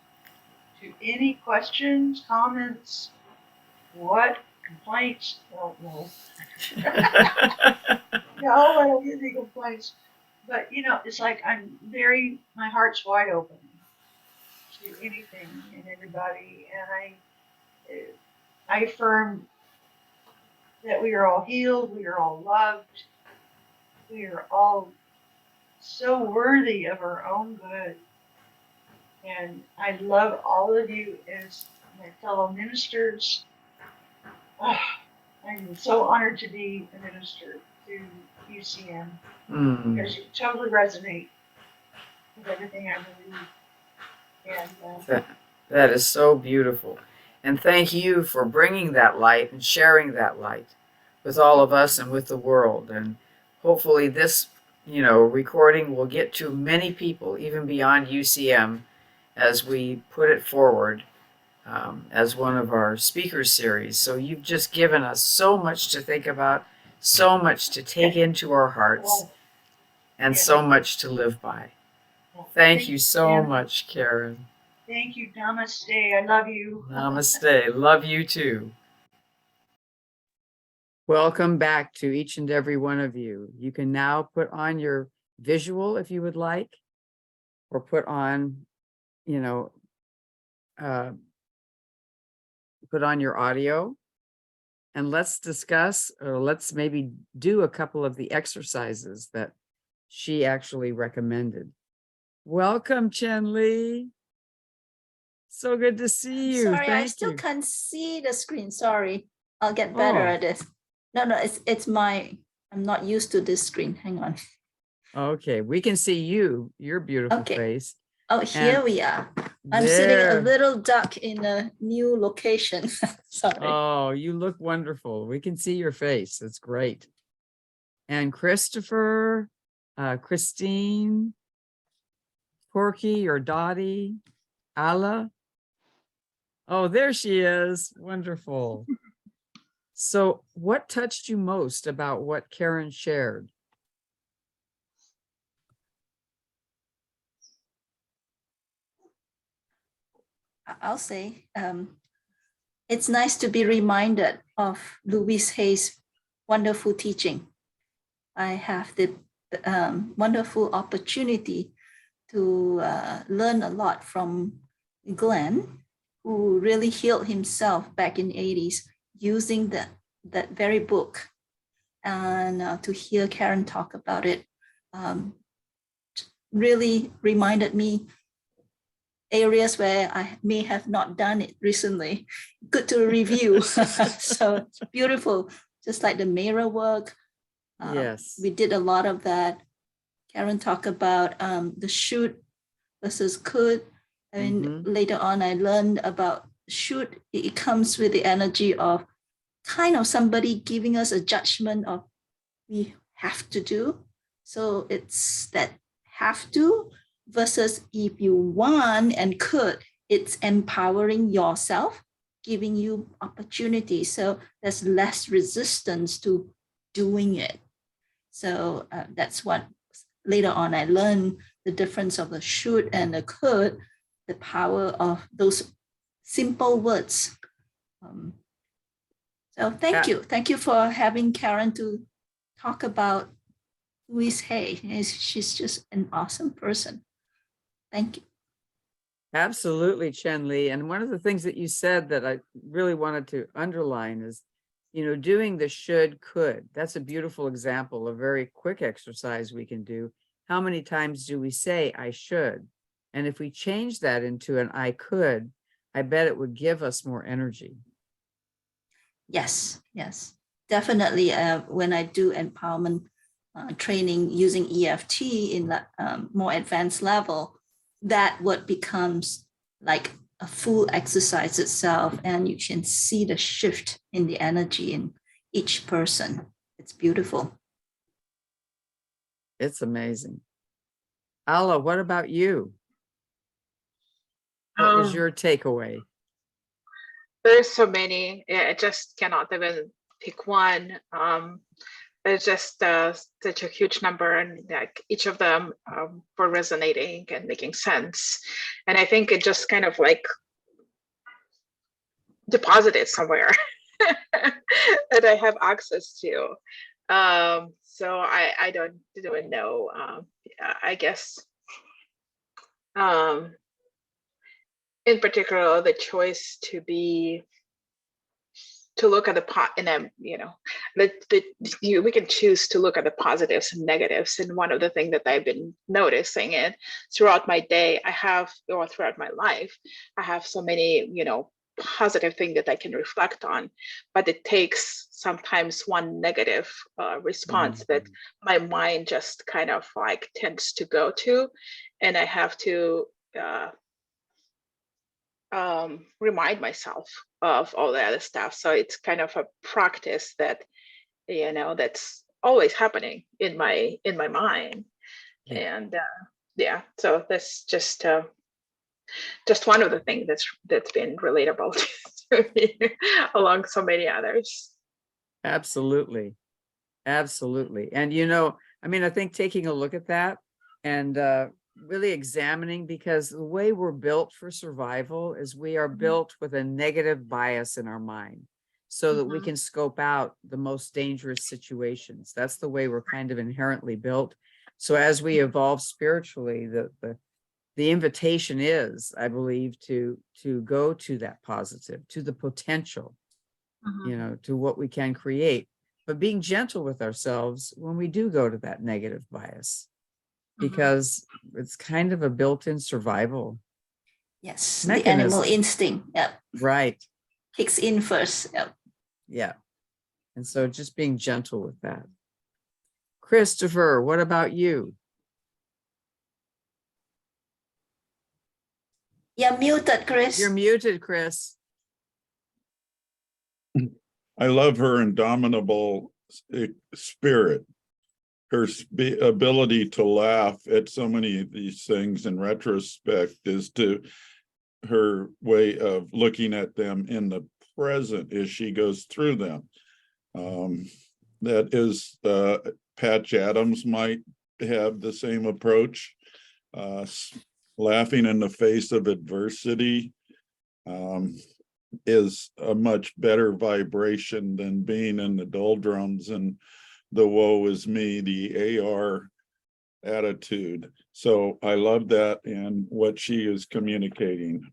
to any questions, comments, complaints. Oh, no. No, I don't get any complaints. But, it's like my heart's wide open to anything and everybody. And I affirm that we are all healed, we are all loved, we are all so worthy of our own good. And I love all of you as my fellow ministers. Oh, I'm so honored to be a minister to UCM because you totally resonate with everything I believe. And that is so beautiful. And thank you for bringing that light and sharing that light with all of us and with the world. And hopefully this, recording will get to many people, even beyond UCM, as we put it forward as one of our speaker series. So you've just given us so much to think about, so much to take into our hearts, and so much to live by. Thank you so much, Karen. Thank you. Namaste. I love you. Namaste. Love you too. Welcome back to each and every one of you. You can now put on your visual if you would like, or put on, put on your audio, and let's discuss, or let's maybe do a couple of the exercises that she actually recommended. Welcome, Chen Li. So good to see you. Sorry, I Thank still you. can't see the screen. Sorry. I'll get better at this. No, it's my, I'm not used to this screen. Hang on. Okay, we can see you, your beautiful face. Oh, here And we are. I'm sitting a little duck in a new location. Sorry. Oh, you look wonderful. We can see your face. It's great. And Christopher, Christine, Porky or Dottie, Alla. Oh, there she is. Wonderful. So what touched you most about what Karen shared? I'll say it's nice to be reminded of Louise Hay's wonderful teaching. I have the wonderful opportunity to learn a lot from Glenn, who really healed himself back in the 80s using that very book. And to hear Karen talk about it really reminded me areas where I may have not done it recently. Good to review. So it's beautiful, just like the mirror work. Yes. We did a lot of that. Karen talked about the should versus could. And later on, I learned about should. It comes with the energy of kind of somebody giving us a judgment of we have to do. So it's that have to versus if you want and could, it's empowering yourself, giving you opportunity. So there's less resistance to doing it. So that's what later on I learned, the difference of the should and the could, the power of those simple words. So thank you. Thank you for having Karen to talk about Louise Hay. She's just an awesome person. Thank you. Absolutely, Chen Li. And one of the things that you said that I really wanted to underline is, doing the should, could. That's a beautiful example, a very quick exercise we can do. How many times do we say, I should? And if we change that into an I could, I bet it would give us more energy. Yes, definitely. When I do empowerment training using EFT in the more advanced level, that what becomes like a full exercise itself, and you can see the shift in the energy in each person. It's beautiful. It's amazing. Alla, what about you? What was your takeaway? There's so many. I just cannot even pick one. It's just such a huge number, and like each of them were resonating and making sense. And I think it just kind of like deposited somewhere that I have access to. So I don't even know. I guess in particular, the choice to look at the pot and then we can choose to look at the positives and negatives. And one of the things that I've been noticing it throughout my day, or throughout my life, I have so many positive things that I can reflect on, but it takes sometimes one negative response that my mind just kind of like tends to go to, and I have to remind myself of all the other stuff. So it's kind of a practice that that's always happening in my mind. And so that's just just one of the things that's been relatable to me along so many others. Absolutely. Absolutely. And, I mean, I think taking a look at that and really examining, because the way we're built for survival is we are built with a negative bias in our mind so that we can scope out the most dangerous situations. That's the way we're kind of inherently built. So as we evolve spiritually, the invitation is, I believe, to go to that positive, to the potential, to what we can create, but being gentle with ourselves when we do go to that negative bias, because it's kind of a built-in survival Yes, mechanism. the animal instinct, Right. kicks in first. Yeah. And so just being gentle with that. Christopher, what about you? You're muted, Chris. You're muted, Chris. I love her indomitable spirit, her ability to laugh at so many of these things in retrospect is to her way of looking at them in the present as she goes through them. That is, Patch Adams might have the same approach, laughing in the face of adversity. Is a much better vibration than being in the doldrums and the woe is me, the AR attitude. So I love that and what she is communicating.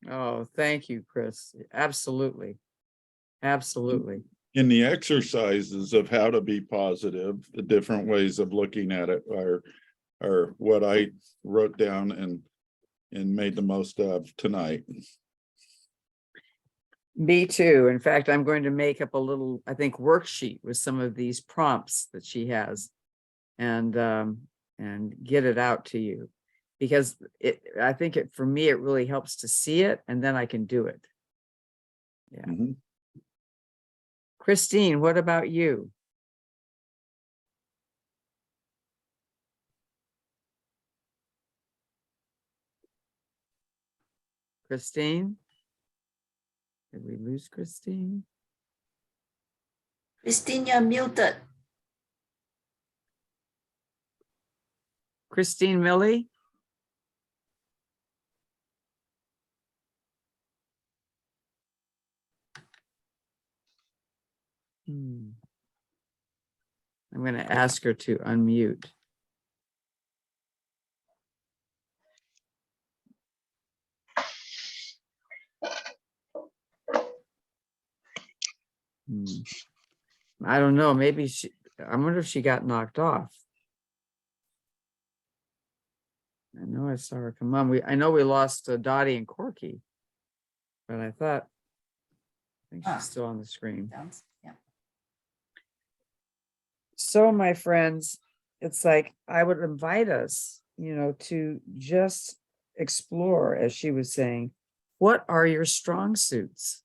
Oh, thank you, Chris. Absolutely. Absolutely. In the exercises of how to be positive, the different ways of looking at it are what I wrote down and made the most of tonight. Me too. In fact, I'm going to make up a little, I think, worksheet with some of these prompts that she has and get it out to you, because I think for me, it really helps to see it and then I can do it. Yeah. Christine, what about you? Christine? Did we lose Christine? Christine, you're muted. Christine Millie? I'm going to ask her to unmute. I don't know. Maybe I wonder if she got knocked off. I know I saw her come on. I know we lost Dottie and Corky, but I think she's still on the screen. Yeah. So, my friends, it's like I would invite us, to just explore, as she was saying, what are your strong suits?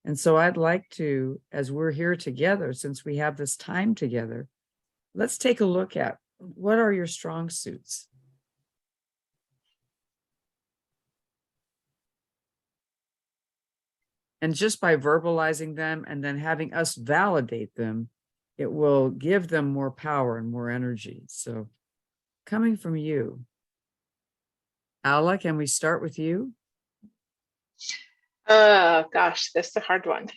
And so I'd like to, as we're here together, since we have this time together, let's take a look at what are your strong suits? And just by verbalizing them and then having us validate them, it will give them more power and more energy. So coming from you, Ala, can we start with you? Gosh, that's a hard one.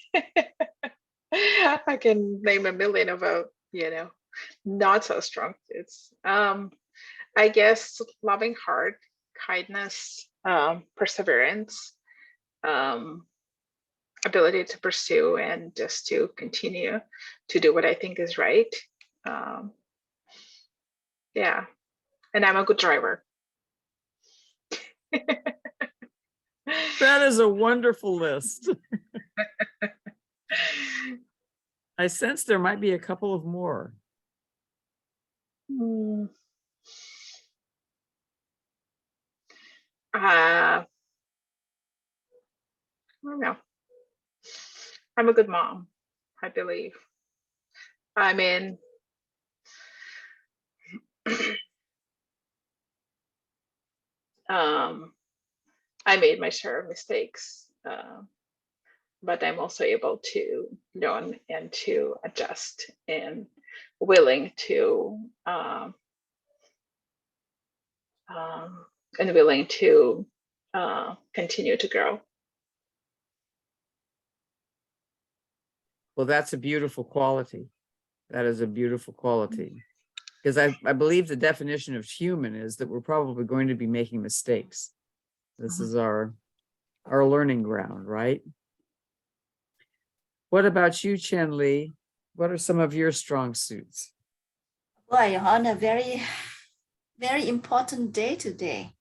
I can name a million of not so strong suits. I guess loving heart, kindness, perseverance, ability to pursue and just to continue to do what I think is right. Yeah, and I'm a good driver. That is a wonderful list. I sense there might be a couple of more. I don't know. I'm a good mom, I believe. I mean, I made my share of mistakes, but I'm also able to learn and to adjust and willing to continue to grow. Well, that's a beautiful quality. That is a beautiful quality. Because I believe the definition of human is that we're probably going to be making mistakes. This is our learning ground, right? What about you, Chen Li? What are some of your strong suits? Boy, on a very, very important day today,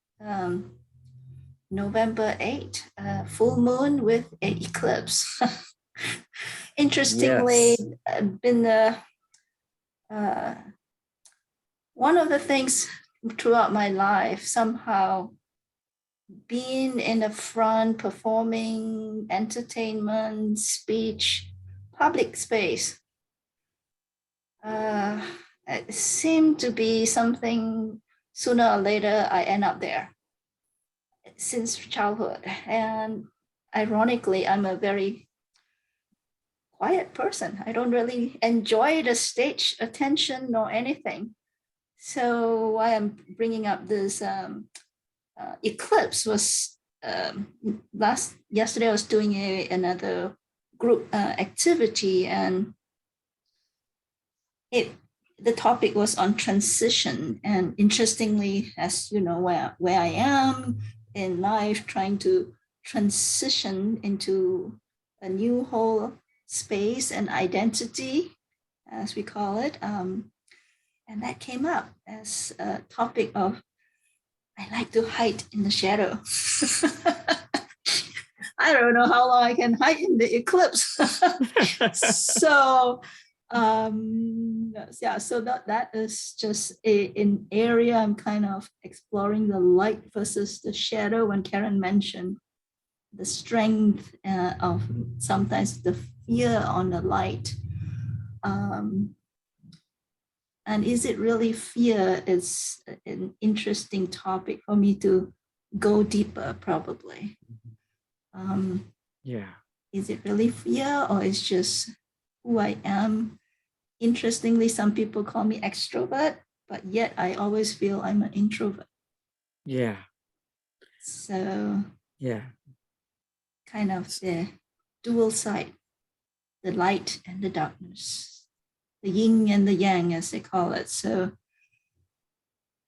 November 8th, full moon with an eclipse. Interestingly, Yes. been one of the things throughout my life, somehow being in the front, performing, entertainment, speech, public space, it seemed to be something sooner or later I end up there since childhood. And ironically, I'm a very quiet person. I don't really enjoy the stage attention or anything. So why I'm bringing up this eclipse was yesterday I was doing another group activity, and the topic was on transition. And interestingly, as you know, where I am in life, trying to transition into a new whole space and identity, as we call it. And that came up as a topic of, I like to hide in the shadow. I don't know how long I can hide in the eclipse. So so that is just an area I'm kind of exploring, the light versus the shadow. When Karen mentioned the strength of sometimes the fear on the light, and is it really fear? Is an interesting topic for me to go deeper, probably. Yeah. Is it really fear, or is just who I am? Interestingly, some people call me extrovert, but yet I always feel I'm an introvert. Yeah. So yeah, kind of the dual side, the light and the darkness, the yin and the yang, as they call it. So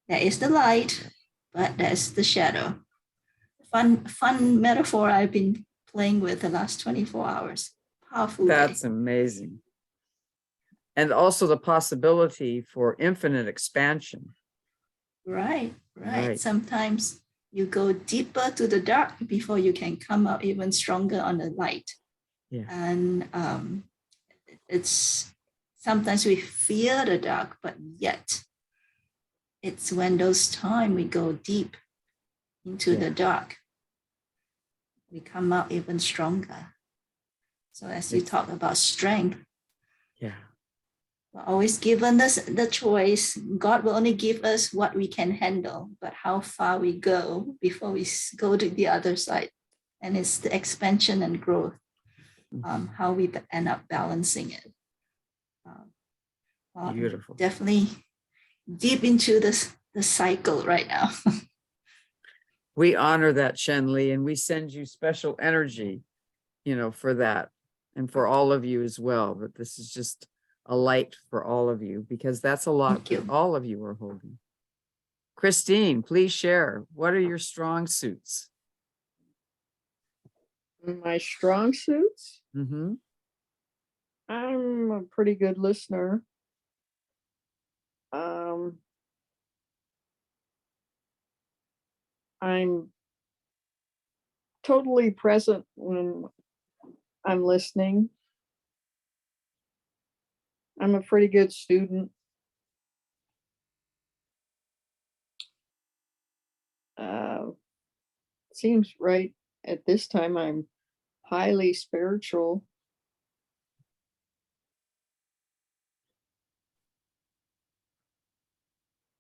there is the light, but there's the shadow. Fun metaphor I've been playing with the last 24 hours. Powerful that's day. amazing. And also the possibility for infinite expansion. Right. Sometimes you go deeper to the dark before you can come out even stronger on the light. Yeah. And it's sometimes we fear the dark, but yet it's when those times we go deep into the dark, we come out even stronger. So as you talk about strength, we're always given us the choice. God will only give us what we can handle, but how far we go before we go to the other side. And it's the expansion and growth, how we end up balancing it. Beautiful. Definitely deep into the cycle right now. We honor that, Chen Li, and we send you special energy, for that, and for all of you as well. But this is just a light for all of you, because that's a lot that all of you are holding. Christine, please share. What are your strong suits? My strong suits? Mm-hmm. I'm a pretty good listener. I'm totally present when I'm listening. I'm a pretty good student. Seems right at this time I'm highly spiritual.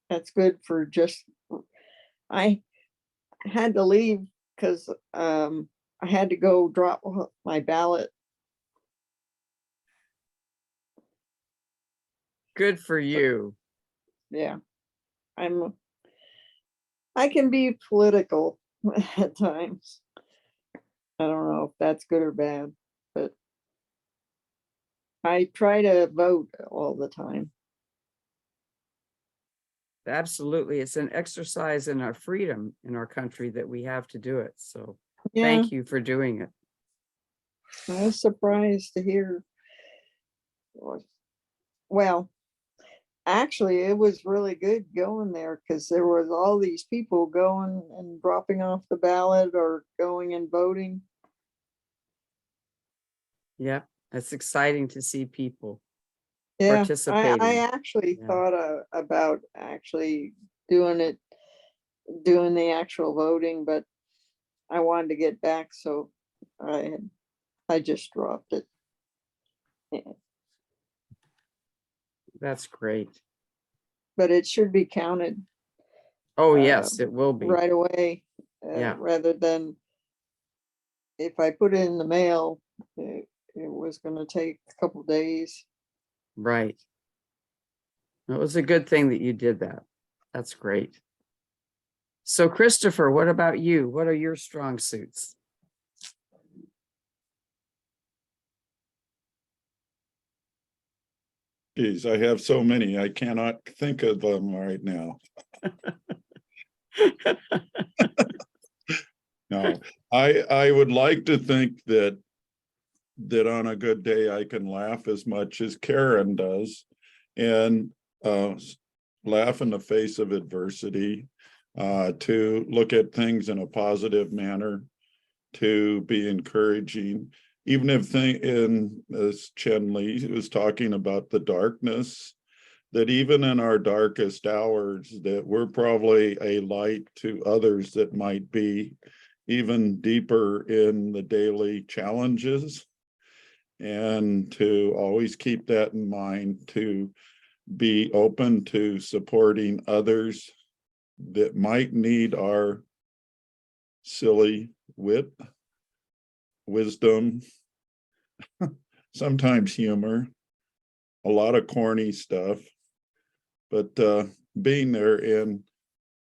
That's good for just, I had to leave because I had to go drop my ballot. Good for you. Yeah, I can be political at times. I don't know if that's good or bad, but I try to vote all the time. Absolutely. It's an exercise in our freedom in our country that we have to do it. So Yeah, thank you for doing it. I was surprised to hear. Well, actually, it was really good going there because there was all these people going and dropping off the ballot or going and voting. Yeah, it's exciting to see people Yeah, I participating. actually Yeah. thought about actually doing the actual voting, but I wanted to get back, so I just dropped it. Yeah. That's great. But it should be counted Oh, yes, it will be. right away, Yeah. rather than if I put it in the mail, it was going to take a couple days. Right. It was a good thing that you did that. That's great. So, Christopher, what about you? What are your strong suits? Geez, I have so many, I cannot think of them right now. No, I would like to think that on a good day I can laugh as much as Karen does, and laugh in the face of adversity, to look at things in a positive manner, to be encouraging, even if as Chen Li was talking about the darkness, that even in our darkest hours, that we're probably a light to others that might be even deeper in the daily challenges, and to always keep that in mind, to be open to supporting others that might need our silly wit, wisdom, sometimes humor, a lot of corny stuff, but being there and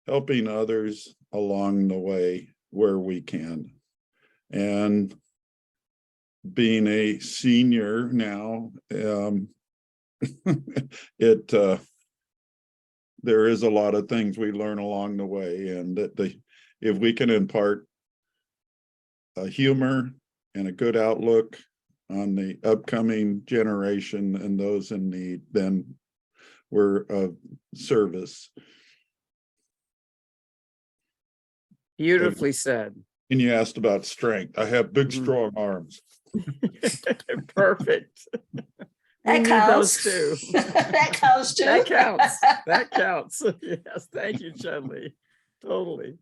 helping others along the way where we can. And being a senior now, there is a lot of things we learn along the way, and that if we can impart a humor and a good outlook on the upcoming generation and those in need, then we're of service. Beautifully said. And you asked about strength. I have big, Mhm. strong arms. Perfect. We That need counts. those too. That counts too. That counts. That counts. Yes. Thank you, Chen-Li. Totally.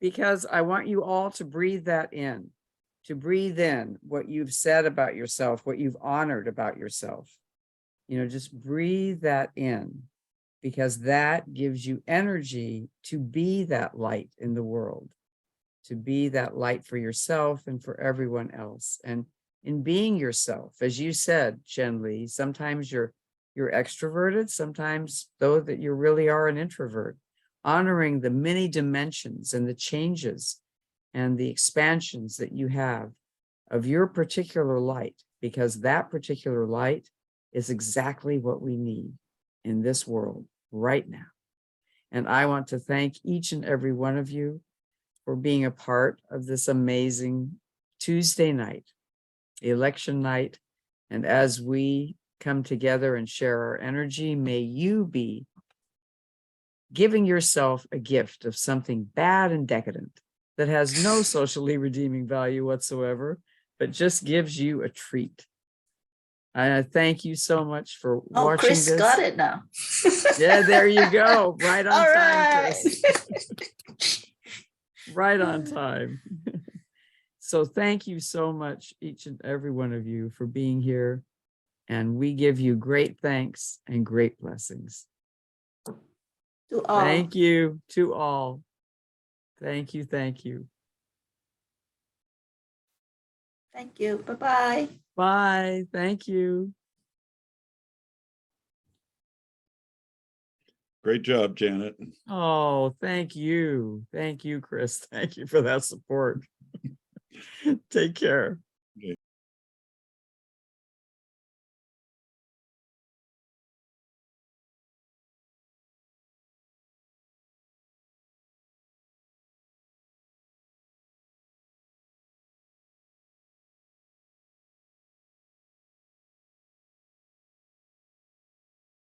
Because I want you all to breathe that in, to breathe in what you've said about yourself, what you've honored about yourself. Just breathe that in, because that gives you energy to be that light in the world, to be that light for yourself and for everyone else. And in being yourself, as you said, Chen-Li, sometimes you're extroverted, sometimes though that you really are an introvert, honoring the many dimensions and the changes and the expansions that you have of your particular light, because that particular light is exactly what we need in this world right now. And I want to thank each and every one of you for being a part of this amazing Tuesday night, election night. And as we come together and share our energy, may you be giving yourself a gift of something bad and decadent that has no socially redeeming value whatsoever, but just gives you a treat. I thank you so much for Oh, watching Chris this. got it now. Yeah, there you go. Right on All time, right. Chris. Right on time. So thank you so much, each and every one of you, for being here. And we give you great thanks and great blessings. To all. Thank you to all. Thank you. Thank you. Thank you. Bye-bye. Bye. Thank you. Great job, Janet. Oh, thank you. Thank you, Chris. Thank you for that support. Take care.